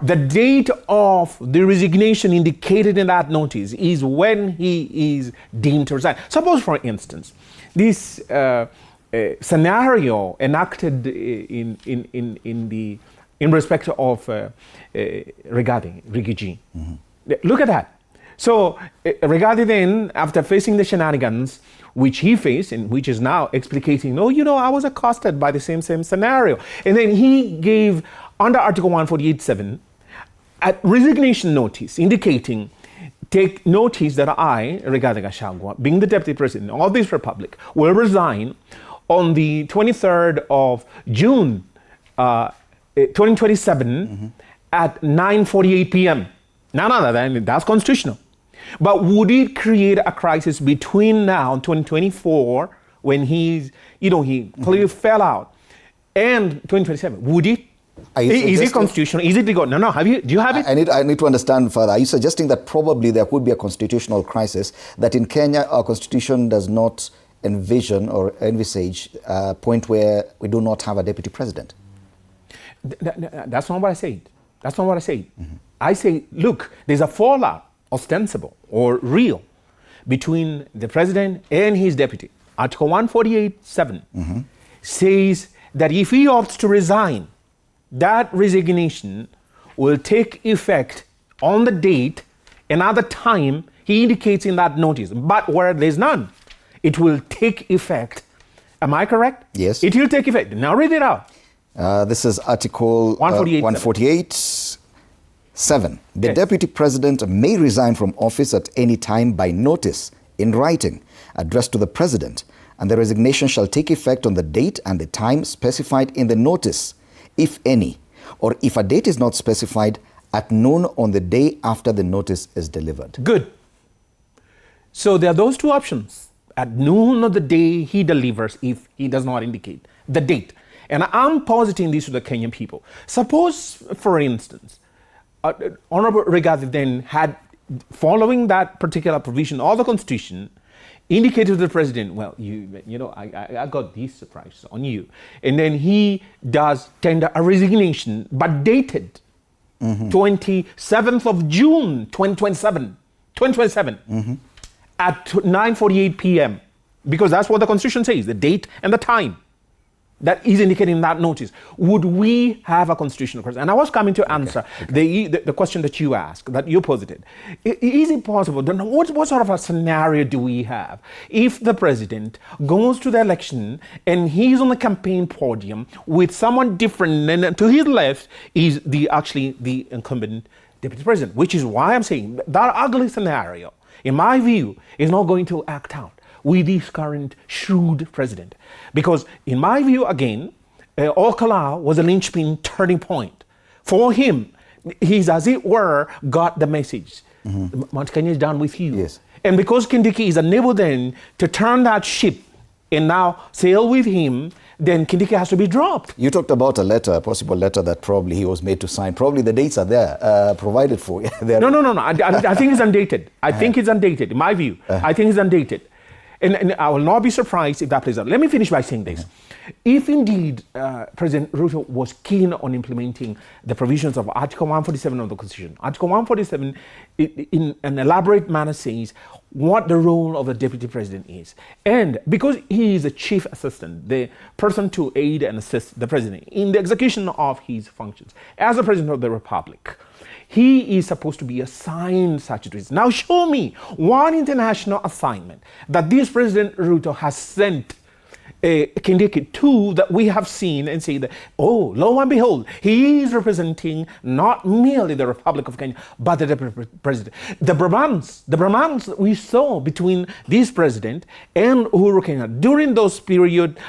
the date of the resignation indicated in that notice is when he is deemed to resign. Suppose, for instance, this scenario enacted in respect of regarding Rigiji. Look at that. So Rigathi then, after facing the shenanigans which he faced and which is now explicating, I was accosted by the same scenario. And then he gave, under Article 148(7), a resignation notice indicating, take notice that I, Rigathi Gachagua, being the deputy president of this republic, will resign on the 23rd of June 2027 at 9:48 p.m. No, that's constitutional. But would it create a crisis between now and 2024 when he clearly fell out, and 2027? Would it? Is it constitutional? Is it legal? No. Do you have it? I need to understand further. Are you suggesting that probably there could be a constitutional crisis, that in Kenya our constitution does not envision or envisage a point where we do not have a deputy president? That's not what I said. I say, look, there's a fallout, ostensible or real, between the president and his deputy. Article 148(7) says that if he opts to resign, that resignation will take effect on the date and at the time he indicates in that notice. But where there's none, it will take effect. Am I correct? Yes. It will take effect. Now read it out. This is Article 148(7). The deputy president may resign from office at any time by notice in writing addressed to the president, and the resignation shall take effect on the date and the time specified in the notice, if any, or if a date is not specified, at noon on the day after the notice is delivered. Good. So there are those two options. At noon of the day he delivers, if he does not indicate the date. And I'm positing this to the Kenyan people. Suppose, for instance, Honorable Rigathi then had, following that particular provision of the Constitution, indicated to the president, well, I got these surprises on you. And then he does tender a resignation, but dated 27th of June, 2027, at 9:48 p.m. Because that's what the Constitution says, the date and the time that is indicated in that notice. Would we have a constitutional crisis? And I was coming to answer the question that you asked, that you posited. Is it possible? What sort of a scenario do we have if the president goes to the election and he's on the campaign podium with someone different, and to his left is the incumbent deputy president? Which is why I'm saying that ugly scenario, in my view, is not going to act out with this current shrewd president. Because in my view, again, Okala was a linchpin turning point. For him, he's, as it were, got the message. Mount Kenya is done with you. Yes. And because Kindiki is unable then to turn that ship and now sail with him, then Kindiki has to be dropped. You talked about a letter, a possible letter that probably he was made to sign. Probably the dates are there, provided for. No. I think it's undated. I think it's undated, in my view. I think it's undated. And I will not be surprised if that plays out. Let me finish by saying this. If indeed President Ruto was keen on implementing the provisions of Article 147 of the Constitution, Article 147 in an elaborate manner says what the role of the Deputy President is. And because he is a chief assistant, the person to aid and assist the President in the execution of his functions as the President of the Republic, he is supposed to be assigned such duties. Now show me one international assignment that this President Ruto has sent Kindiki to that we have seen and say that, oh, lo and behold, he is representing not merely the Republic of Kenya, but the Deputy President. The Brahmans that we saw between this President and Uhuru Kenyatta during those period,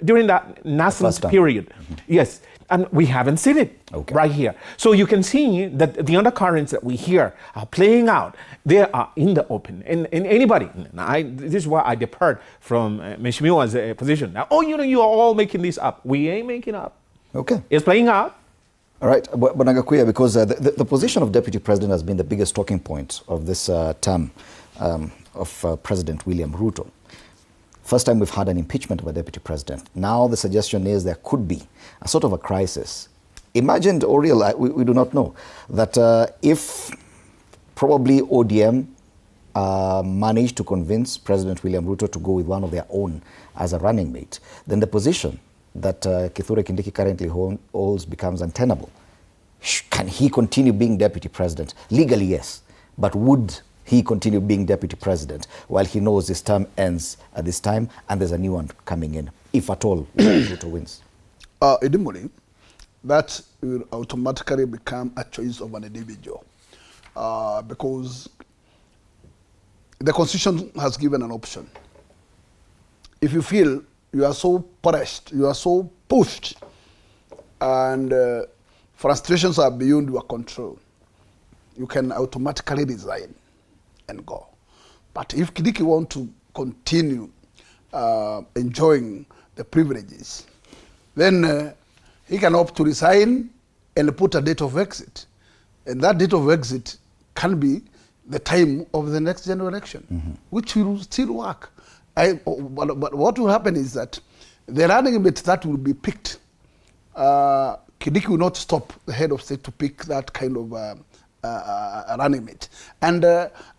during that nascent period, yes, and we haven't seen it right here. So you can see that the undercurrents that we hear are playing out. They are in the open. And anybody, this is why I depart from Mheshimiwa's position. Now, you are all making this up. We ain't making up. Okay. It's playing out. All right, but Nagakuya, because the position of Deputy President has been the biggest talking point of this term of President William Ruto. First time we've had an impeachment of a deputy president. Now the suggestion is there could be a sort of a crisis. Imagined or real, we do not know, that if probably ODM managed to convince President William Ruto to go with one of their own as a running mate, then the position that Kithure Kindiki currently holds becomes untenable. Can he continue being deputy president? Legally, yes. But would he continue being deputy president while he knows his term ends at this time and there's a new one coming in, if at all Ruto wins? Idimuli, that will automatically become a choice of an individual because the Constitution has given an option. If you feel you are so pressed, you are so pushed, and frustrations are beyond your control, you can automatically resign and go. But if Kindiki wants to continue enjoying the privileges, then he can opt to resign and put a date of exit. And that date of exit can be the time of the next general election, which will still work. But what will happen is that the running mate that will be picked, Kindiki will not stop the head of state to pick that kind of running mate. And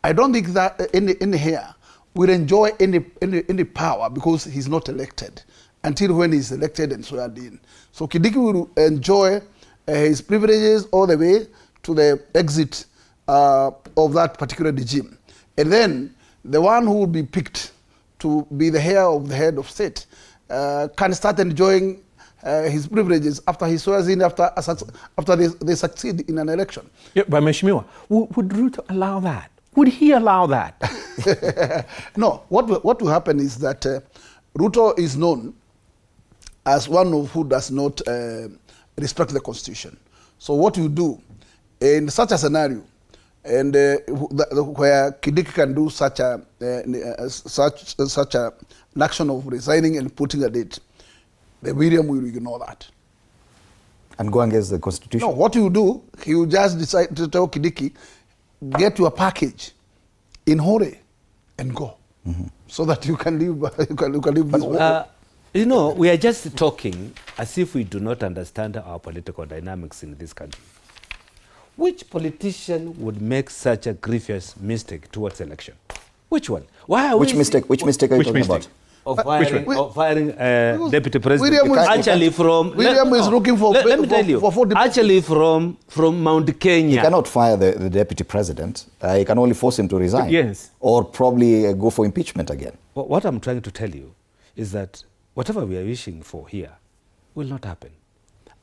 I don't think that any here will enjoy any power because he's not elected until when he's elected and sworn in. So Kindiki will enjoy his privileges all the way to the exit of that particular regime. And then the one who will be picked to be the heir of the head of state can start enjoying his privileges after he swears in, after they succeed in an election. Yeah, but Mheshimiwa, would Ruto allow that? Would he allow that? No, what will happen is that Ruto is known as one who does not respect the Constitution. So what you do in such a scenario, and where Kindiki can do such an action of resigning and putting a date, the William will ignore that. And go against the Constitution? No, what you do, he will just decide to tell Kindiki, get your package in hurry and go, so that you can live, you can live this way. You know, we are just talking as if we do not understand our political dynamics in this country. Which politician would make such a grievous mistake towards election? Which one? Why are which mistake are you talking about? Of firing deputy president. William actually from William is looking for. Let me tell you. Actually from Mount Kenya. You cannot fire the deputy president. You can only force him to resign. Yes. Or probably go for impeachment again. What I'm trying to tell you is that whatever we are wishing for here will not happen.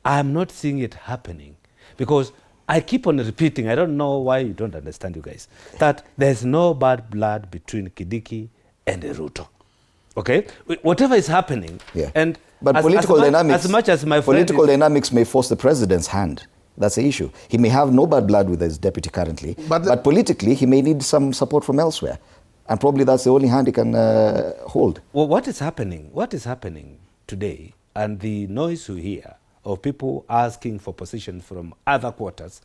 I am not seeing it happening because I keep on repeating, I don't know why you don't understand, you guys, that there's no bad blood between Kindiki and Ruto. Okay? Whatever is happening, and But political dynamics may force the president's hand. That's the issue. He may have no bad blood with his deputy currently, but politically he may need some support from elsewhere. And probably that's the only hand he can hold. Well, what is happening today, and the noise you hear of people asking for positions from other quarters,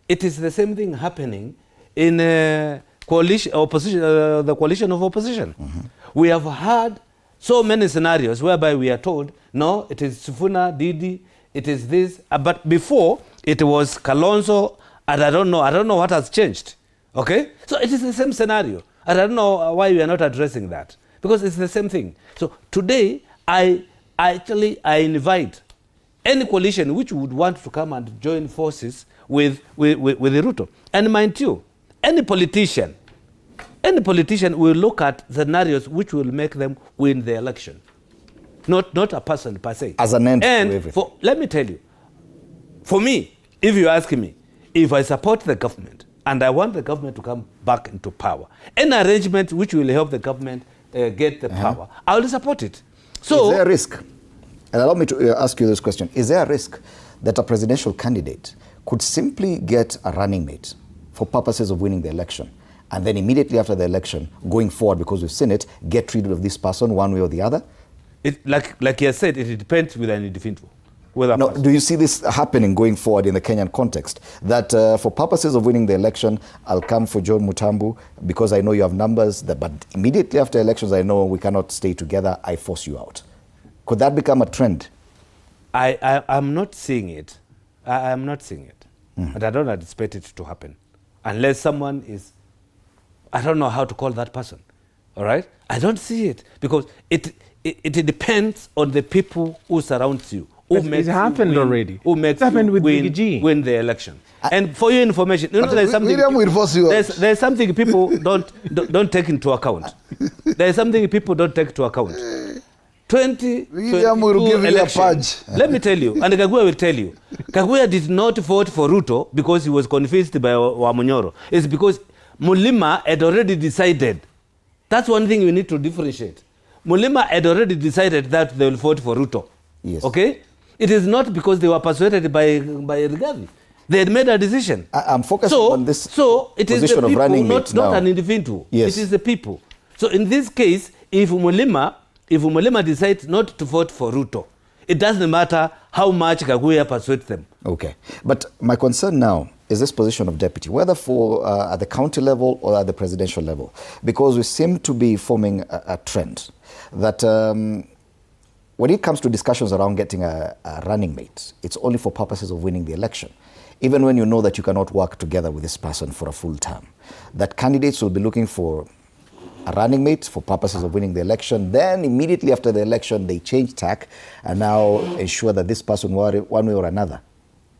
it is the same thing happening in coalition opposition, the coalition of opposition. We have had so many scenarios whereby we are told, no, it is Sifuna, Didi, it is this. But before, it was Kalonzo, and I don't know what has changed. Okay? So it is the same scenario. And I don't know why we are not addressing that. Because it's the same thing. So today, I invite any coalition which would want to come and join forces with Ruto. And mind you, any politician will look at scenarios which will make them win the election. Not a person per se. As an end to everything. Let me tell you, for me, if you ask me, if I support the government and I want the government to come back into power, any arrangement which will help the government get the power, I will support it. So, is there a risk? And allow me to ask you this question. Is there a risk that a presidential candidate could simply get a running mate for purposes of winning the election, and then immediately after the election, going forward, because we've seen it, get rid of this person one way or the other? Like you said, it depends with an individual. Do you see this happening going forward in the Kenyan context? That for purposes of winning the election, I'll come for John Mutambu because I know you have numbers, but immediately after elections, I know we cannot stay together, I force you out. Could that become a trend? I'm not seeing it. I'm not seeing it. And I don't anticipate it to happen. Unless someone is, I don't know how to call that person. All right? I don't see it because it depends on the people who surround you. It's happened already. Who makes it's happened with win the election. And for your information, there's something people don't take into account. There's something people don't take into account. 2022 election. Let me tell you, and Kagwe will tell you, Kagwe did not vote for Ruto because he was convinced by Wamunyoro. It's because Mulima had already decided. That's one thing we need to differentiate. Mulima had already decided that they will vote for Ruto. Yes. Okay? It is not because they were persuaded by Rigathi. They had made a decision. I'm focusing on this it is the people, not an individual. Yes. It is the people. So in this case, if Mulima decides not to vote for Ruto, it doesn't matter how much Kagwe persuades them. Okay. But my concern now is this position of deputy, whether for at the county level or at the presidential level, because we seem to be forming a trend that when it comes to discussions around getting a running mate, it's only for purposes of winning the election. Even when you know that you cannot work together with this person for a full term, that candidates will be looking for a running mate for purposes of winning the election. Then immediately after the election, they change tack and now ensure that this person, one way or another,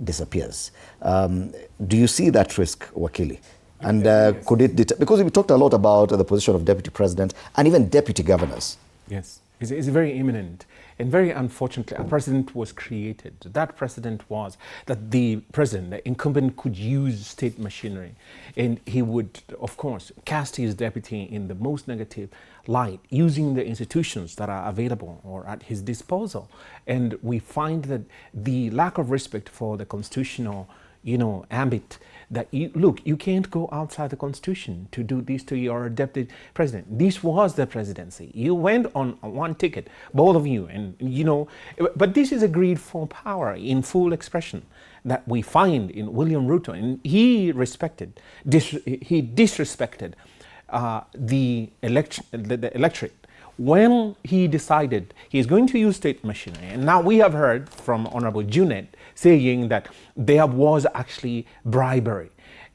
disappears. Do you see that risk, Wakili? And could it, because we talked a lot about the position of deputy president and even deputy governors. Yes, it's very imminent. And very unfortunately, a precedent was created. That precedent was that the president, the incumbent, could use state machinery. And he would, of course, cast his deputy in the most negative light, using the institutions that are available or at his disposal. And we find that the lack of respect for the constitutional, ambit, that you can't go outside the constitution to do this to your deputy president. This was the presidency. You went on one ticket, both of you, and but this is a greed for power in full expression that we find in William Ruto, and he disrespected the electorate when he decided he's going to use state machinery. And now we have heard from Honorable Junet saying that there was actually bribery.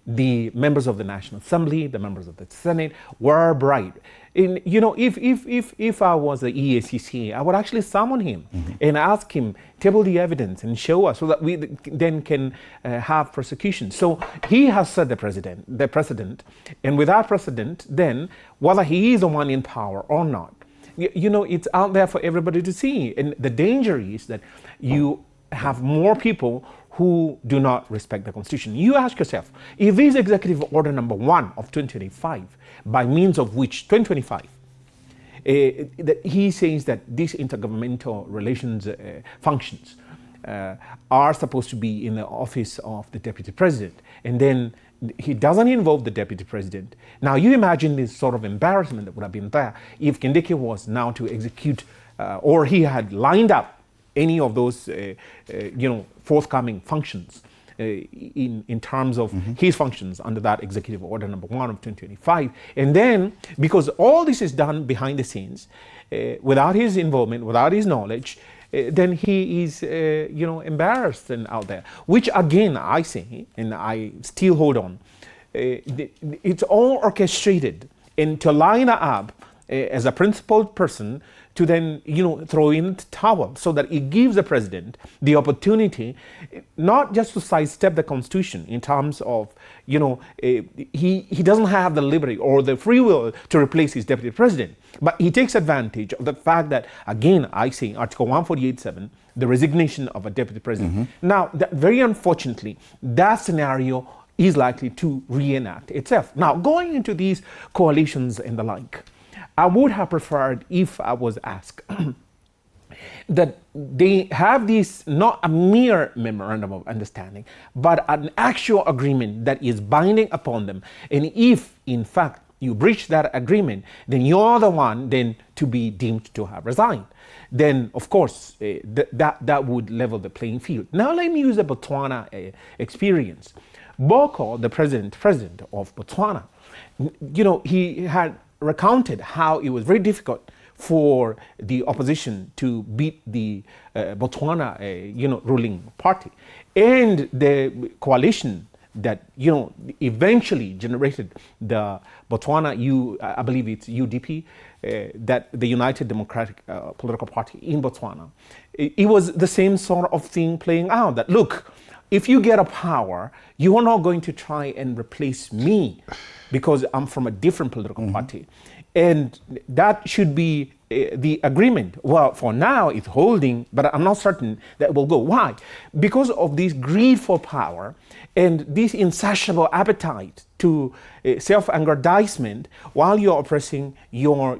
The members of the National Assembly, the members of the Senate were bribed. And, if I was the EACC, I would actually summon him and ask him, table the evidence and show us so that we then can have prosecution. So he has set the precedent, and with that precedent, then whether he is the one in power or not, it's out there for everybody to see. And the danger is that you have more people who do not respect the Constitution. You ask yourself, if this Executive Order number 1 of 2025, by means of which 2025, he says that these intergovernmental relations functions are supposed to be in the office of the deputy president, and then he doesn't involve the deputy president. Now you imagine this sort of embarrassment that would have been there if Kindiki was now to execute or he had lined up any of those forthcoming functions in terms of his functions under that executive order number 1 of 2025. And then, because all this is done behind the scenes, without his involvement, without his knowledge, then he is, embarrassed and out there. Which again, I say, and I still hold on, it's all orchestrated, and to line up as a principled person to then, throw in the towel, so that it gives the president the opportunity not just to sidestep the Constitution in terms of, he doesn't have the liberty or the free will to replace his deputy president, but he takes advantage of the fact that, again, I say Article 148.7, the resignation of a deputy president. Now, very unfortunately, that scenario is likely to reenact itself. Now, going into these coalitions and the like, I would have preferred, if I was asked, that they have this, not a mere memorandum of understanding, but an actual agreement that is binding upon them. And if, in fact, you breach that agreement, then you're the one then to be deemed to have resigned. Then, of course, that would level the playing field. Now, let me use the Botswana experience. Boko, the president of Botswana, he had recounted how it was very difficult for the opposition to beat the Botswana, ruling party, and the coalition that eventually generated the Botswana, I believe it's UDP, that the United Democratic Political Party in Botswana. It was the same sort of thing playing out. That look, if you get a power, you are not going to try and replace me, because I'm from a different political party. And that should be the agreement. Well, for now it's holding, but I'm not certain that will go. Why? Because of this greed for power and this insatiable appetite to self-aggrandizement while you're oppressing your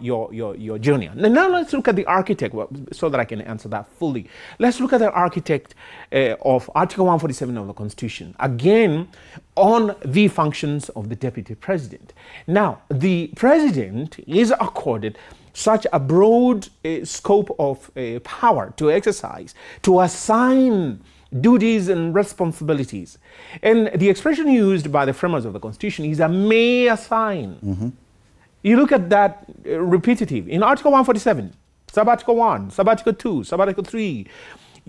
junior. Now let's look at the architect, so that I can answer that fully. Let's look at the architect of Article 147 of the Constitution, again on the functions of the deputy president. Now, the president is accorded such a broad scope of power to exercise, to assign duties and responsibilities. And the expression used by the framers of the Constitution is a may assign. You look at that repetitive. In Article 147, Sub-Article 1, Sub-Article 2, Sub-Article 3,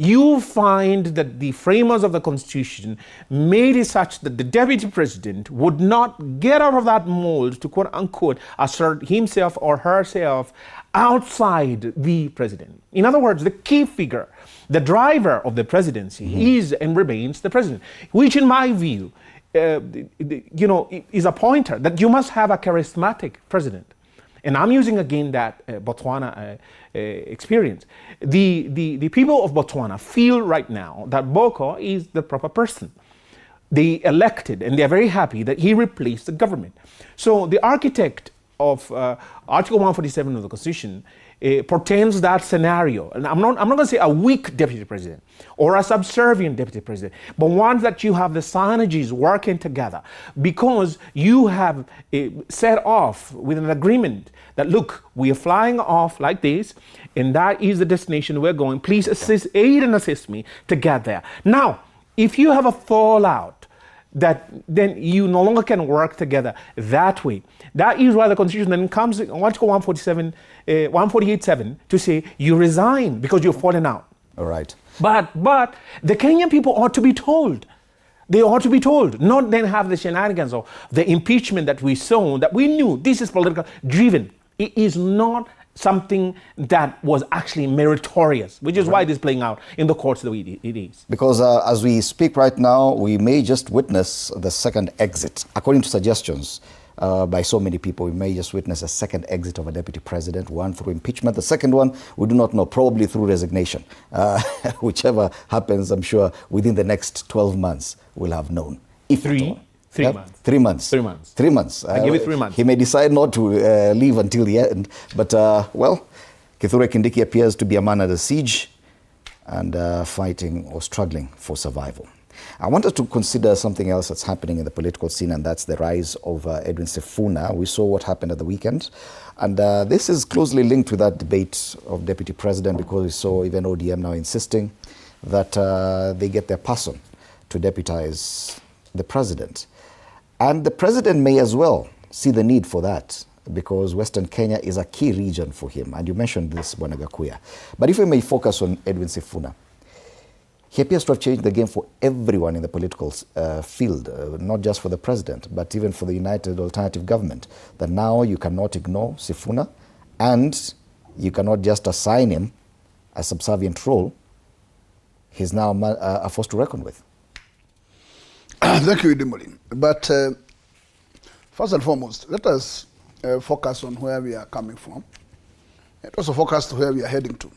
you find that the framers of the Constitution made it such that the deputy president would not get out of that mold to quote-unquote assert himself or herself outside the president. In other words, the key figure, the driver of the presidency is and remains the president, which in my view, is a pointer that you must have a charismatic president. And I'm using again that Botswana experience. The people of Botswana feel right now that Boko is the proper person. They elected, and they're very happy that he replaced the government. So the architect of Article 147 of the Constitution portends that scenario. And I'm not going to say a weak deputy president or a subservient deputy president, but one that you have the synergies working together, because you have set off with an agreement that, look, we are flying off like this, and that is the destination we're going. Please aid and assist me to get there. Now, if you have a fallout, that then you no longer can work together that way. That is why the Constitution then comes in Article 148.7 to say you resign because you've fallen out. All right. But the Kenyan people ought to be told. They ought to be told, not then have the shenanigans of the impeachment that we saw, that we knew this is political driven. It is not something that was actually meritorious, which is why it is playing out in the courts the way it is. Because as we speak right now, we may just witness the second exit. According to suggestions by so many people, we may just witness a second exit of a deputy president, one through impeachment. The second one, we do not know, probably through resignation. Whichever happens, I'm sure within the next 12 months, we'll have known. If Three. 3 months. 3 months. 3 months. 3 months. I give it 3 months. He may decide not to leave until the end. But, well, Kithure Kindiki appears to be a man under siege and fighting or struggling for survival. I wanted to consider something else that's happening in the political scene, and that's the rise of Edwin Sifuna. We saw what happened at the weekend. And this is closely linked to that debate of deputy president, because we saw even ODM now insisting that they get their person to deputize the president. And the president may as well see the need for that, because Western Kenya is a key region for him. And you mentioned this, Bwana Gakuya. But if we may focus on Edwin Sifuna, he appears to have changed the game for everyone in the political field, not just for the president, but even for the United Alternative Government, that now you cannot ignore Sifuna, and you cannot just assign him a subservient role. He's now a force to reckon with. Thank you, Idimoli. But first and foremost, let us focus on where we are coming from, and also focus to where we are heading to.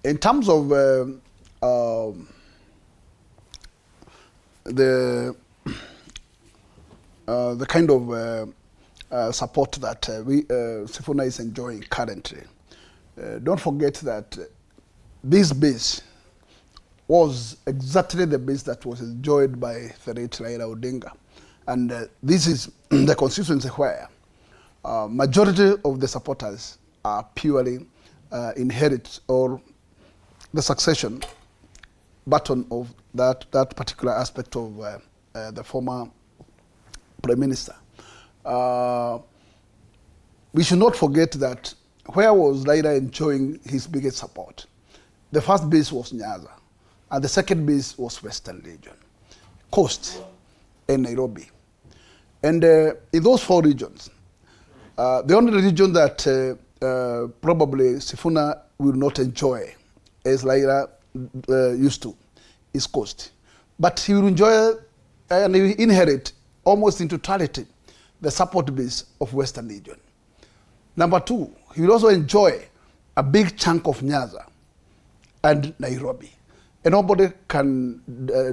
In terms of the kind of support that Sifuna is enjoying currently, don't forget that this base was exactly the base that was enjoyed by the late Raila Odinga. And this is the constituency where majority of the supporters are purely inherit or the succession button of that particular aspect of the former Prime Minister. We should not forget that where was Raila enjoying his biggest support? The first base was Nyanza, and the second base was Western Region, Coast, and Nairobi. And in those four regions, the only region that probably Sifuna will not enjoy, as Raila used to, is Coast. But he will enjoy and he will inherit almost in totality the support base of Western Region. Number two, he will also enjoy a big chunk of Nyanza and Nairobi. And nobody can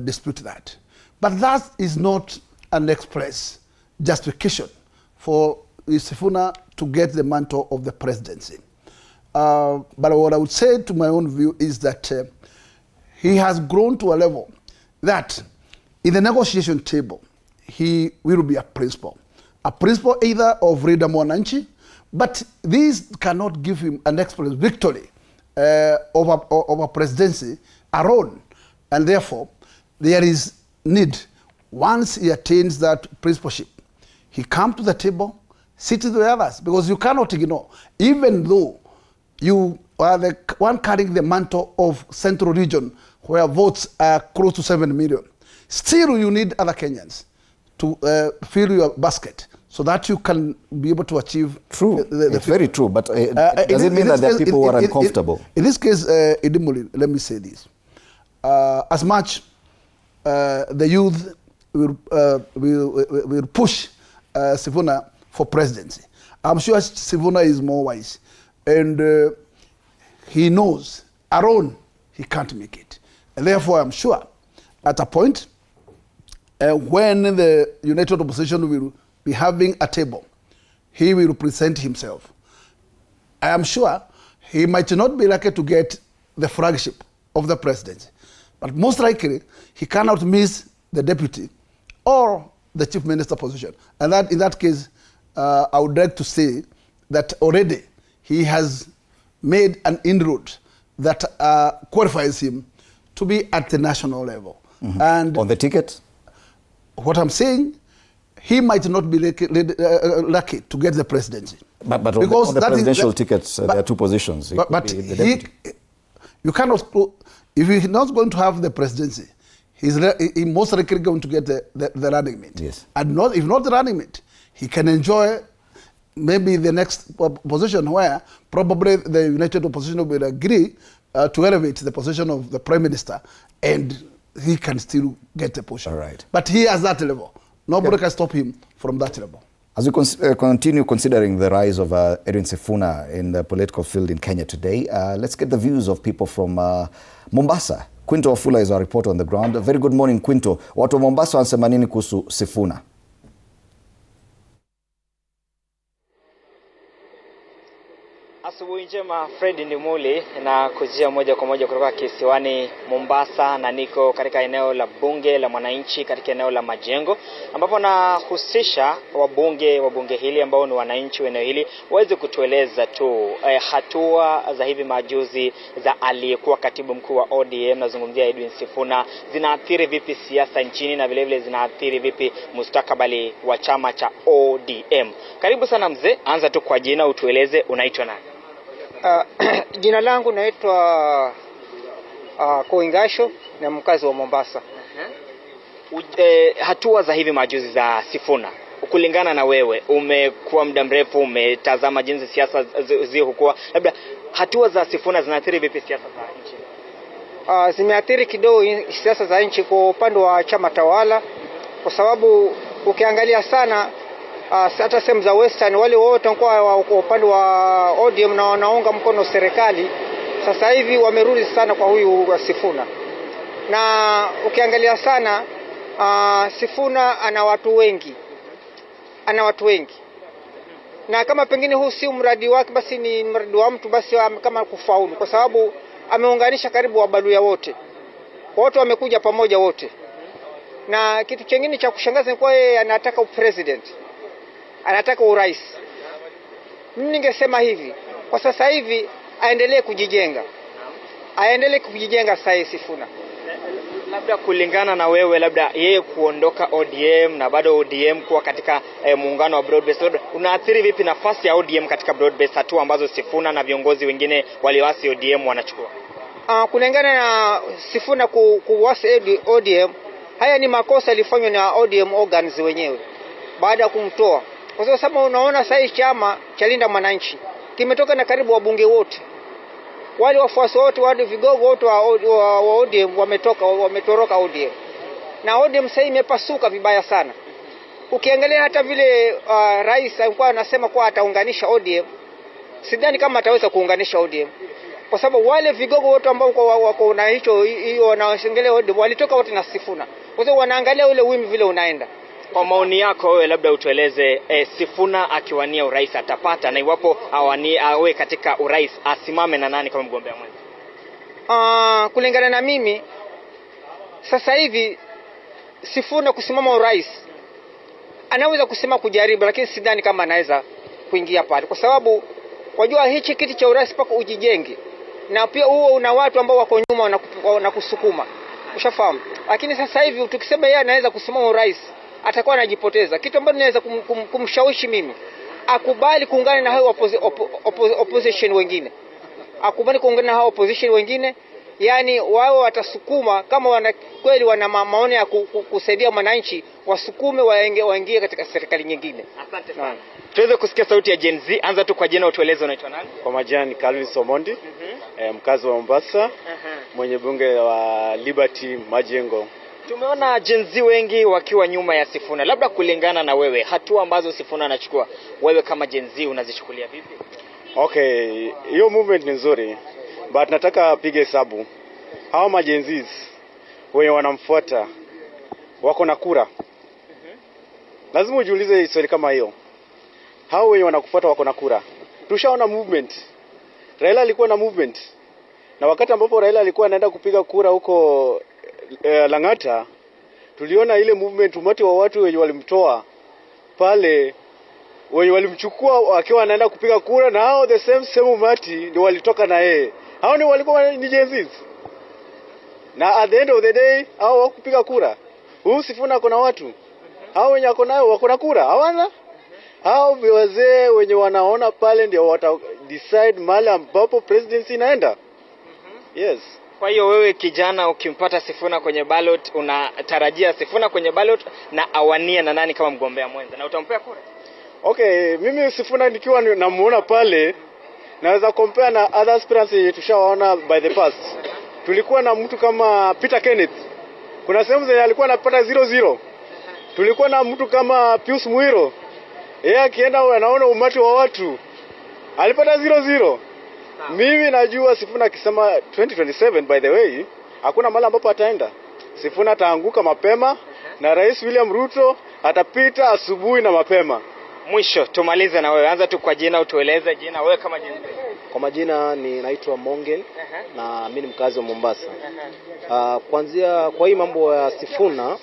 dispute that. But that is not an express justification for Sifuna to get the mantle of the presidency. But what I would say to my own view is that he has grown to a level that in the negotiation table, he will be a principal either of Rida Mwananchi, but these cannot give him an express victory over presidency alone. And therefore, there is need, once he attains that principalship, he comes to the table, sits with the others, because you cannot ignore, even though you are the one carrying the mantle of Central Region, where votes are close to 7 million, still you need other Kenyans to fill your basket so that you can be able to achieve. True, it's very true, but does it mean that there are people who are uncomfortable? In this case, Idimuli, let me say this. As much the youth will push Sifuna for presidency, I'm sure Sifuna is more wise. And he knows alone he can't make it. And therefore, I'm sure at a point when the United Opposition will be having a table, he will present himself. I am sure he might not be lucky to get the flagship of the presidency, but most likely he cannot miss the deputy or the chief minister position. And that, in that case, I would like to say that already he has made an inroad that qualifies him to be at the national level. Mm-hmm. And on the ticket? What I'm saying, he might not be lucky to get the presidency. But on the presidential tickets, there are two positions. But you cannot, if he's not going to have the presidency, he's most likely going to get the running mate. Yes. And if not the running mate, he can enjoy maybe the next position where probably the United Opposition will agree to elevate the position of the Prime Minister, and he can still get the position. All right. But he has that level. Nobody can stop him from that level. As we continue considering the rise of Edwin Sifuna in the political field in Kenya today, let's get the views of people from Mombasa, Quinto Wafula is our reporter on the ground. A very good morning, Quinto. Watu wa Mombasa wanasema nini kuhusu Sifuna? Asubuhi njema, Fred Ndimuli na kujia moja kwa moja kutoka kisiwani Mombasa, na niko katika eneo la bunge la mwananchi katika eneo la Majengo, ambapo nahusisha wabunge hili ambao ni wananchi wa eneo hili waweze kutueleza tu hatua za hivi majuzi za aliyekuwa katibu mkuu wa ODM, nazungumzia Edwin Sifuna, zinaathiri vipi siasa nchini na vile vile zinaathiri vipi mustakabali wa chama cha ODM. Karibu sana mzee, anza tu kwa jina, utueleze unaitwa nani? Jina langu naitwa Koingasho na mkazi wa Mombasa. Hatua za hivi majuzi za Sifuna, kulingana na wewe, umekuwa muda mrefu umetazama jinsi siasa zilikuwa, labda hatua za Sifuna zinaathiri vipi siasa za nchi? Zimeathiri kidogo siasa za nchi kwa upande wa chama tawala, kwa sababu ukiangalia sana hata sehemu za Western wale wote kwa upande wa ODM na wanaunga mkono serikali, sasa hivi wamerudi sana kwa huyu Sifuna. Na ukiangalia sana Sifuna ana watu wengi. Na kama pengine huu si mradi wake, basi ni mradi wa mtu, basi kama kufaulu, kwa sababu ameunganisha karibu Wabaluya wote. Wote wamekuja pamoja wote. Na kitu kingine cha kushangaza ni kwa yeye anataka president. Anataka urais. Mimi ningesema hivi, kwa sasa hivi aendelee kujijenga. Sasa Sifuna. Labda kulingana na wewe, labda yeye kuondoka ODM na bado ODM kuwa katika muungano wa broad-based, unaathiri vipi nafasi ya ODM katika broad-based, hatua ambazo Sifuna na viongozi wengine walioasi ODM wanachukua? Kulingana na Sifuna kuwasi ODM, haya ni makosa yalifanywa na ODM organs wenyewe baada ya kumtoa. Kwa sababu unaona sasa chama cha Linda Mwananchi kimetoka na karibu wabunge wote. Wale wafuasi wote, wale vigogo wote wa ODM wametoroka ODM. Na ODM sasa imepasuka vibaya sana. Ukiangalia hata vile rais alikuwa anasema kwa ataunganisha ODM, sidhani kama ataweza kuunganisha ODM. Kwa sababu wale vigogo wote ambao wako na hiyo wanaosengelea ODM walitoka wote na Sifuna. Kwa sababu wanaangalia ule wimbi vile unaenda. Kwa maoni yako wewe, labda utueleze Sifuna akiwania urais atapata, na iwapo awe katika urais asimame na nani kama mgombea mwenza? Kulingana na mimi sasa hivi Sifuna kusimama urais anaweza kusema kujaribu, lakini sidhani kama anaweza kuingia pale, kwa sababu wajua hichi kiti cha urais paka ujijenge, na pia huo una watu ambao wako nyuma na kusukuma, ushafahamu. Lakini sasa hivi tukisema yeye anaweza kusimama urais, atakuwa anajipoteza. Kitu ambacho naweza kumshawishi mimi, akubali kuungana na hao opposition wengine. Yani wao watasukuma, kama kweli wana maoni ya kusaidia wananchi, wasukume waingie katika serikali nyingine. Asante sana. Tuweze kusikia sauti ya Gen Z. Anza tu kwa jina, utueleze unaitwa nani? Kwa majina ni Calvin Somondi, mkazi wa Mombasa, mwenye bunge wa Liberty Majengo. Tumeona Gen Z wengi wakiwa nyuma ya Sifuna. Labda kulingana na wewe, hatua ambazo Sifuna anachukua, wewe kama Gen Z unazichukulia vipi? Okay, hiyo movement ni nzuri, but nataka apige hesabu. Hao ma Gen Zs wenye wanamfuata wako na kura. Lazima ujiulize swali kama hiyo. Hao wenye wanakufuata wako na kura. Tushaona movement. Raila alikuwa na movement. Na wakati ambapo Raila alikuwa anaenda kupiga kura huko Lang'ata, tuliona ile movement, umati wa watu wenye walimtoa pale, wenye walimchukua akiwa anaenda kupiga kura, na hao the same umati ndio walitoka na yeye. Hao ni walikuwa ni Gen Z. Na at the end of the day hao wakupiga kura. Huyu Sifuna kuna watu. Hao wenye wako nayo wako na kura. Hawana? Hao wazee wenye wanaona pale ndio wata decide mahali ambapo presidency inaenda. Yes. Kwa hiyo wewe kijana, ukimpata Sifuna kwenye ballot, unatarajia Sifuna kwenye ballot na awania na nani kama mgombea mwenza, na utampea kura? Okay, mimi Sifuna nikiwa namuona pale, naweza compare na other aspirants tushawaona by the past. Tulikuwa na mtu kama Peter Kenneth. Kuna sehemu zenye alikuwa anapata 0-0. Tulikuwa na mtu kama Pius Muiro. Yeye akienda anaona umati wa watu, alipata 0-0. Mimi najua Sifuna akisema 2027, by the way, hakuna mahali ambapo ataenda. Sifuna ataanguka mapema na Rais William Ruto atapita asubuhi na mapema. Mwisho tumalize na wewe, anza tu kwa jina, utueleze jina wewe kama jina. Kwa majina ni naitwa Mongen na mimi ni mkazi wa Mombasa. Kuanzia kwa hii mambo ya Sifuna,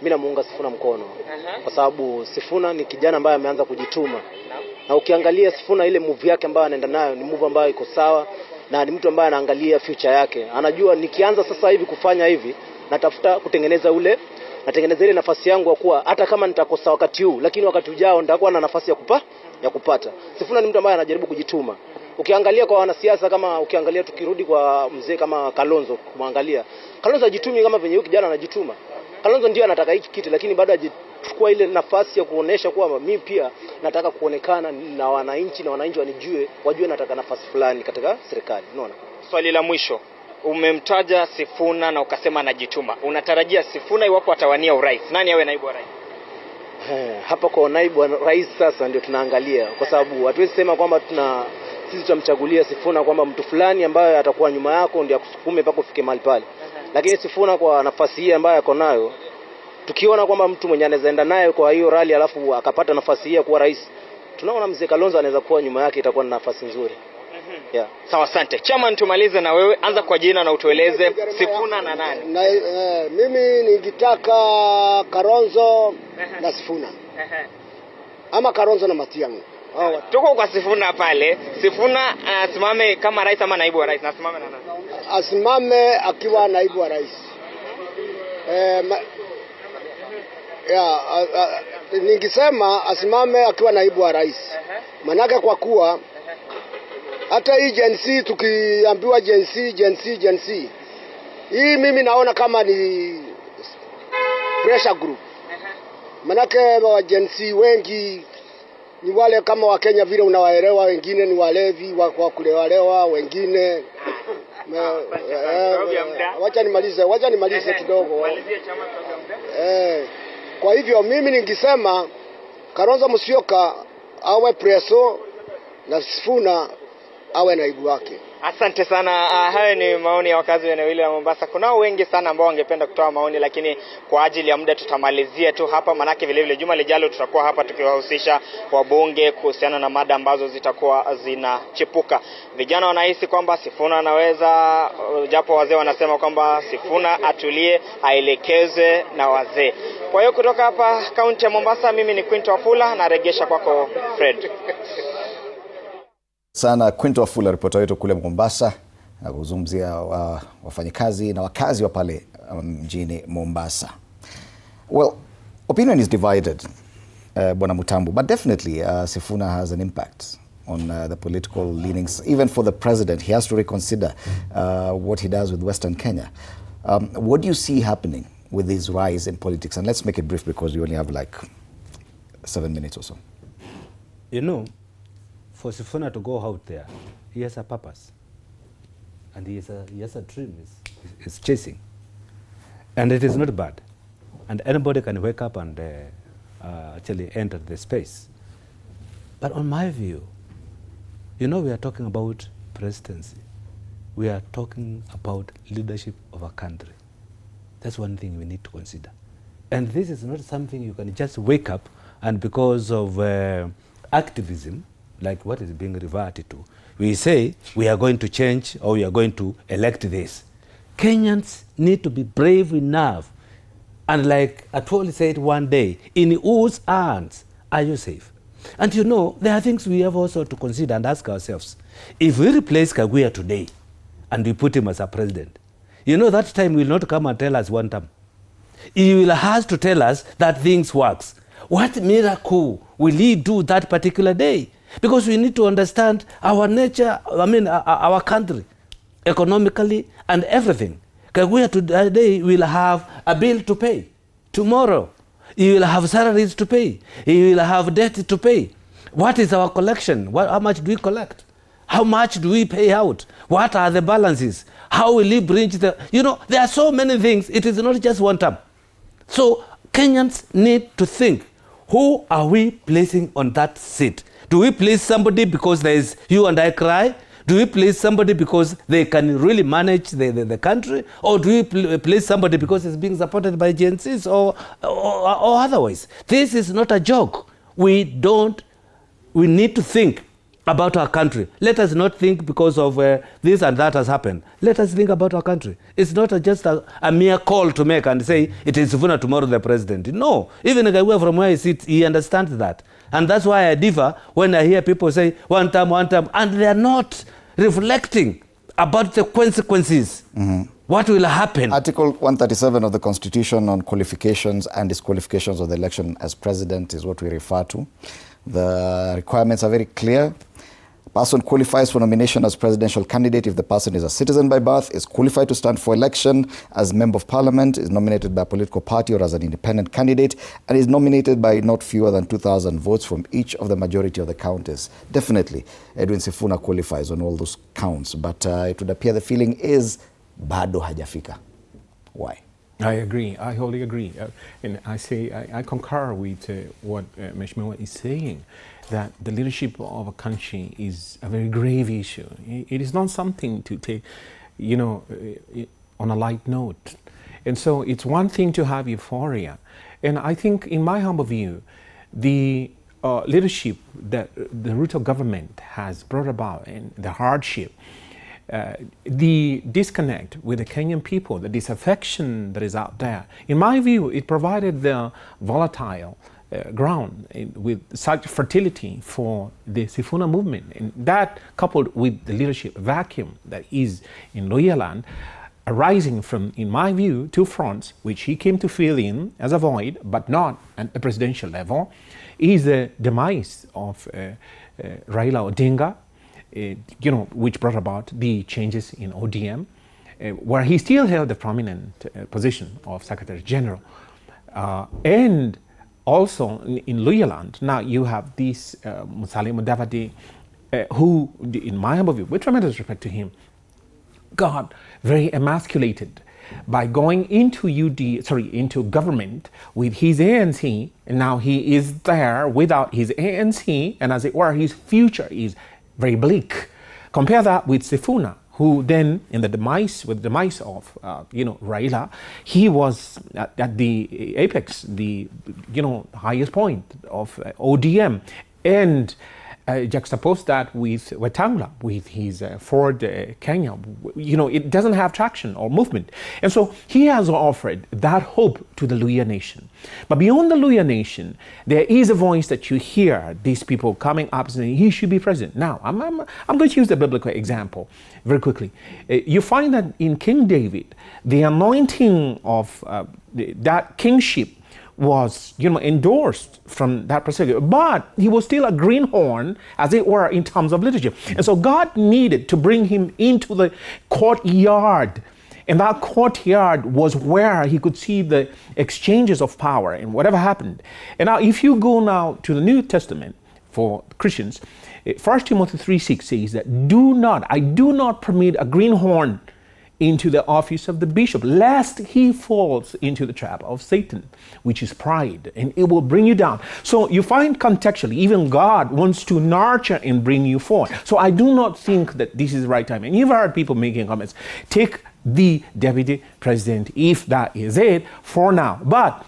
mimi namuunga Sifuna mkono kwa sababu Sifuna ni kijana ambaye ameanza kujituma. Na ukiangalia Sifuna ile move yake ambayo anaenda nayo ni move ambayo iko sawa na ni mtu ambaye anaangalia future yake. Anajua nikianza sasa hivi kufanya hivi, natafuta kutengeneza ile nafasi yangu kwa hata kama nitakosa wakati huu, lakini wakati ujao nitakuwa na nafasi ya kupata. Sifuna ni mtu ambaye anajaribu kujituma. Ukiangalia kwa wanasiasa, kama ukiangalia tukirudi kwa mzee kama Kalonzo, kumwangalia Kalonzo ajitumi kama venye huyu kijana anajituma. Kalonzo ndio anataka hiki kiti, lakini bado hajachukua ile nafasi ya kuonesha kuwa mimi pia nataka kuonekana na wananchi, na wananchi wajue nataka nafasi fulani katika serikali. Unaona? Swali la mwisho, umemtaja Sifuna na ukasema anajituma. Unatarajia Sifuna iwapo atawania urais, nani awe naibu wa rais? Hapa kwa naibu wa rais sasa ndio tunaangalia, kwa sababu hatuwezi sema kwamba sisi tutamchagulia Sifuna kwamba mtu fulani ambaye atakuwa nyuma yako ndio akusukume mpaka ufike mahali pale. Lakini Sifuna kwa nafasi hii ambayo ako nayo, tukiona kwamba mtu mwenye anaweza enda naye kwa hiyo rally alafu akapata nafasi hii ya kuwa rais, tunaona mzee Kalonzo anaweza kuwa nyuma yake, itakuwa ni nafasi nzuri. Yeah. Sawa, asante. Chairman, tumalize na wewe, anza kwa jina na utueleze Sifuna na nani? Mimi ningetaka Kalonzo na Sifuna. Ama Kalonzo na Matiang'i. Tuko kwa Sifuna pale. Sifuna asimame kama rais ama naibu wa rais? Na asimame na nani? Asimame akiwa naibu wa rais. Ningesema asimame akiwa naibu wa rais. Manake kwa kuwa hata hii Gen tukiambiwa Gen Z, hii mimi naona kama ni pressure group. Manake wa Gen Z wengi ni wale kama wa Kenya vile unawaelewa, wengine ni walevi wa kulewalewa, wengine wacha nimalize kidogo. Kwa hivyo mimi ningesema Kalonzo Musyoka awe preso na Sifuna awe naibu wake. Asante sana. Hayo ni maoni ya wakazi wa eneo hili la Mombasa. Kunao wengi sana ambao wangependa kutoa maoni, lakini kwa ajili ya muda tutamalizia tu hapa, manake vile vile juma lijalo tutakuwa hapa tukiwahusisha wabunge kuhusiana na mada ambazo zitakuwa zinachipuka. Vijana wanahisi kwamba Sifuna anaweza, japo wazee wanasema kwamba Sifuna atulie, aelekeze na wazee. Kwa hiyo kutoka hapa kaunti ya Mombasa, mimi ni Quinto Wafula, na regesha kwako Fred. Sana Quinto Wafula, ripota wetu kule Mombasa, na kuzungumzia wafanyikazi na wakazi wa pale mjini Mombasa. Well, opinion is divided, Bwana Mutambu, but definitely Sifuna has an impact on the political leanings. Even for the president, he has to reconsider what he does with Western Kenya. What do you see happening with his rise in politics? And let's make it brief because we only have like 7 minutes or so. You know, for Sifuna to go out there, he has a purpose. And he has a dream he's chasing. And it is not bad. And anybody can wake up and actually enter the space. But on my view, you know, we are talking about presidency. We are talking about leadership of a country. That's one thing we need to consider. And this is not something you can just wake up and because of activism, like what is being reverted to, we say we are going to change or we are going to elect this. Kenyans need to be brave enough. And like Atwoli said one day, in whose hands are you safe? And you know, there are things we have also to consider and ask ourselves. If we replace Kagwe today and we put him as a president, you know that time will not come and tell us one time. He will have to tell us that things works. What miracle will he do that particular day? Because we need to understand our nature, our country, economically and everything. Kagwe today will have a bill to pay. Tomorrow, he will have salaries to pay. He will have debt to pay. What is our collection? How much do we collect? How much do we pay out? What are the balances? How will he bridge the... You know, there are so many things. It is not just one term. So Kenyans need to think, who are we placing on that seat? Do we place somebody because there is you and I cry? Do we place somebody because they can really manage the country, or do we place somebody because it's being supported by agencies or otherwise? This is not a joke. We need to think about our country. Let us not think because of this and that has happened. Let us think about our country. It's not just a mere call to make and say it is Sifuna tomorrow the president. No, even a guy from where he sits, he understands that. And that's why I differ when I hear people say one term, and they are not reflecting about the consequences. What will happen? Article 137 of the Constitution on qualifications and disqualifications of the election as president is what we refer to. The requirements are very clear. Person qualifies for nomination as presidential candidate if the person is a citizen by birth, is qualified to stand for election as member of parliament, is nominated by a political party or as an independent candidate, and is nominated by not fewer than 2,000 votes from each of the majority of the counties. Definitely, Edwin Sifuna qualifies on all those counts, but it would appear the feeling is bado hajafika. Why? I agree. I wholly agree. And I concur with what Mheshimiwa is saying, that the leadership of a country is a very grave issue. It is not something to take, on a light note. And so it's one thing to have euphoria. And I think, in my humble view, the leadership that the Ruto government has brought about and the hardship, the disconnect with the Kenyan people, the disaffection that is out there, in my view, it provided the volatile ground with such fertility for the Sifuna movement. And that, coupled with the leadership vacuum that is in Loyaland, arising from, in my view, two fronts, which he came to fill in as a void, but not at the presidential level, is the demise of Raila Odinga, which brought about the changes in ODM, where he still held the prominent position of Secretary General. And also in Loyaland, now you have this Musalia Mudavadi, who, in my humble view, with tremendous respect to him, got very emasculated by going into into government with his ANC, and now he is there without his ANC, and as it were, his future is very bleak. Compare that with Sifuna, who then, in the demise of Raila, he was at the apex, the highest point of ODM, and juxtapose that with Wetangula, with his Ford Kenya. It doesn't have traction or movement, and so he has offered that hope to the Luhya nation. But beyond the Luhya nation, there is a voice that you hear these people coming up saying he should be president. Now, I'm going to use the biblical example very quickly. You find that in King David, the anointing of that kingship was endorsed from that perspective, but he was still a greenhorn, as it were, in terms of leadership. And so God needed to bring him into the courtyard, and that courtyard was where he could see the exchanges of power and whatever happened. And now if you go now to the New Testament for Christians, 1 Timothy 3:6 says that I do not permit a greenhorn into the office of the bishop, lest he falls into the trap of Satan, which is pride, and it will bring you down. So you find contextually, even God wants to nurture and bring you forward. So I do not think that this is the right time. And you've heard people making comments, take the deputy president, if that is it, for now. But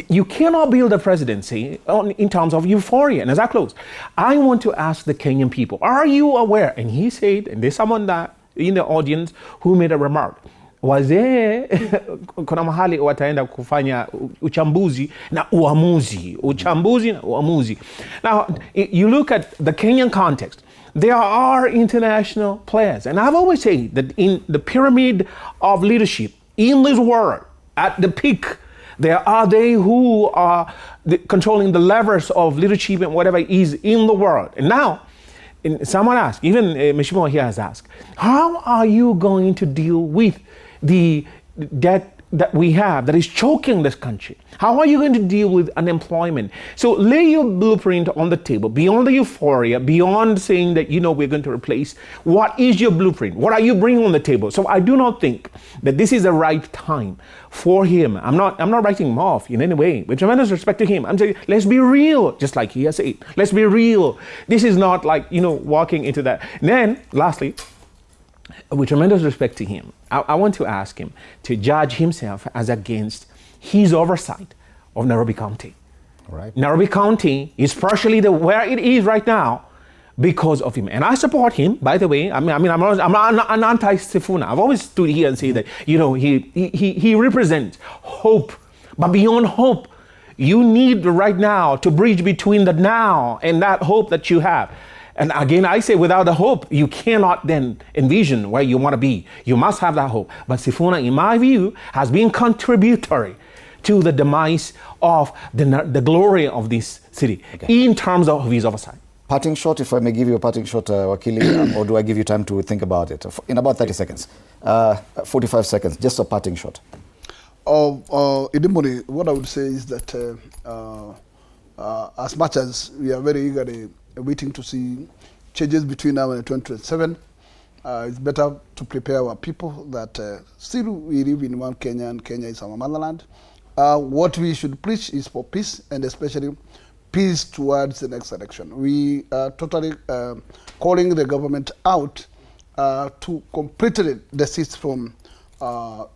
you cannot build a presidency in terms of euphoria. And as I close, I want to ask the Kenyan people, are you aware? And he said, and there's someone that in the audience who made a remark, wazee kuna mahali wataenda kufanya uchambuzi na uamuzi. Now, you look at the Kenyan context, there are international players, and I've always said that in the pyramid of leadership in this world, at the peak, there are they who are controlling the levers of leadership and whatever is in the world. And now, someone asked, even Mheshimiwa here has asked, how are you going to deal with the debt that we have that is choking this country? How are you going to deal with unemployment? So lay your blueprint on the table, beyond the euphoria, beyond saying that, we're going to replace. What is your blueprint? What are you bringing on the table? So I do not think that this is the right time for him. I'm not writing him off in any way. With tremendous respect to him, I'm saying, let's be real, just like he has said. Let's be real. This is not like, walking into that. And then, lastly, with tremendous respect to him, I want to ask him to judge himself as against his oversight of Nairobi County. Right. Nairobi County is partially where it is right now because of him. And I support him, by the way. I'm an anti-Sifuna. I've always stood here and said that, he represents hope. But beyond hope, you need right now to bridge between the now and that hope that you have. And again, I say without the hope, you cannot then envision where you want to be. You must have that hope. But Sifuna, in my view, has been contributory to the demise of the glory of this city in terms of his oversight. Parting shot, if I may give you a parting shot, Wakili, or do I give you time to think about it? In about 30 seconds. 45 seconds, just a parting shot. Idimori, what I would say is that as much as we are very eagerly waiting to see changes between now and 2027, it's better to prepare our people that still we live in one Kenya, and Kenya is our motherland. What we should preach is for peace, and especially peace towards the next election. We are totally calling the government out to completely desist from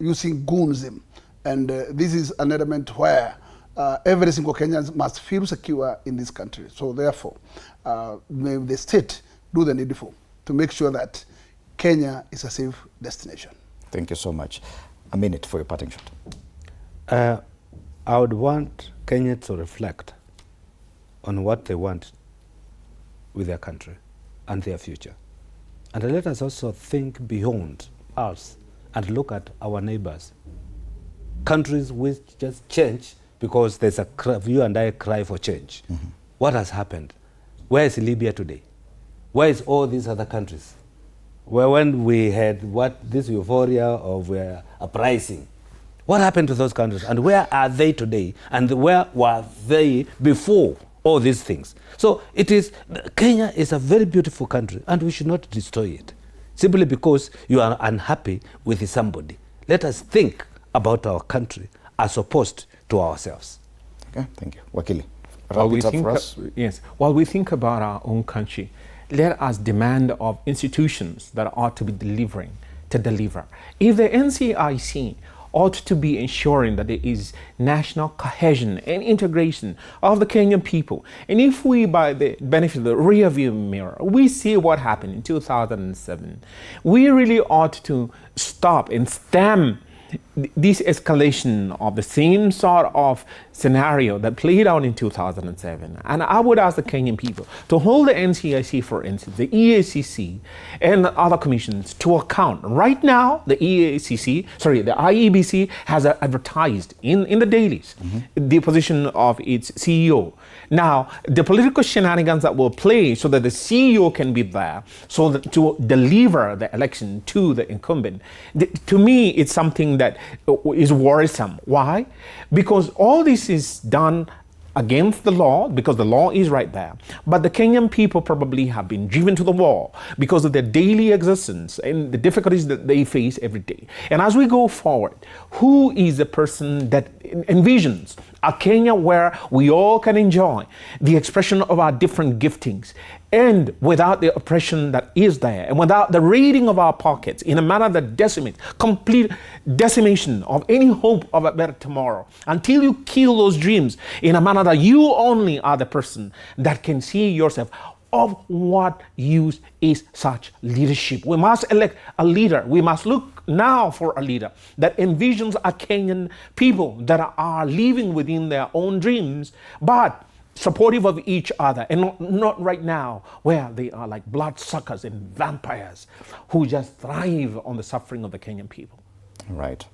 using goonism. And this is an element where every single Kenyan must feel secure in this country. So therefore, may the state do the needful to make sure that Kenya is a safe destination. Thank you so much. A minute for your parting shot. I would want Kenya to reflect on what they want with their country and their future. And let us also think beyond us and look at our neighbors. Countries which just change because there's a you and I cry for change. Mm-hmm. What has happened? Where is Libya today? Where is all these other countries? Where when we had this euphoria of uprising, what happened to those countries? And where are they today? And where were they before all these things? So Kenya is a very beautiful country, and we should not destroy it simply because you are unhappy with somebody. Let us think about our country as opposed to ourselves. Okay, thank you. Wakili, while we think about our own country, let us demand of institutions that ought to be delivering to deliver. If the NCIC ought to be ensuring that there is national cohesion and integration of the Kenyan people, and if we, by the benefit of the rear view mirror, we see what happened in 2007, we really ought to stop and stem this escalation of the same sort of scenario that played out in 2007. And I would ask the Kenyan people to hold the NCIC, for instance, the EACC and other commissions to account. Right now, the IEBC has advertised in the dailies the position of its CEO. Now, the political shenanigans that will play so that the CEO can be there so that to deliver the election to the incumbent, to me, it's something that is worrisome. Why? Because all this is done against the law, because the law is right there. But the Kenyan people probably have been driven to the wall because of their daily existence and the difficulties that they face every day. And as we go forward, who is the person that envisions a Kenya where we all can enjoy the expression of our different giftings, and without the oppression that is there, and without the raiding of our pockets in a manner that decimates, complete decimation of any hope of a better tomorrow, until you kill those dreams in a manner that you only are the person that can see yourself. Of what use is such leadership? We must elect a leader. We must look now for a leader that envisions a Kenyan people that are living within their own dreams, but supportive of each other, and not right now where they are like bloodsuckers and vampires who just thrive on the suffering of the Kenyan people. Right.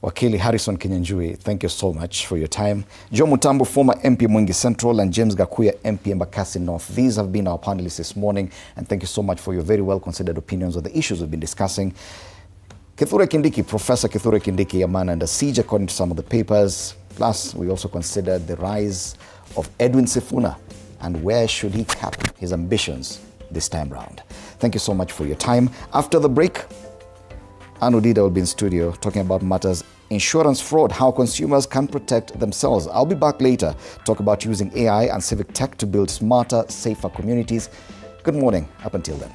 Wakili Harrison Kinyanjui, thank you so much for your time. Joe Mutambu, former MP Mwingi Central, and James Gakuya, MP Embakasi North. These have been our panelists this morning, and thank you so much for your very well-considered opinions on the issues we've been discussing. Kithure Kindiki, Professor Kithure Kindiki, a man under siege according to some of the papers. Plus, we also considered the rise of Edwin Sifuna and where should he cap his ambitions this time round. Thank you so much for your time. After the break, Anu Dida will be in studio talking about matters insurance fraud, how consumers can protect themselves. I'll be back later to talk about using AI and civic tech to build smarter, safer communities. Good morning. Up until then.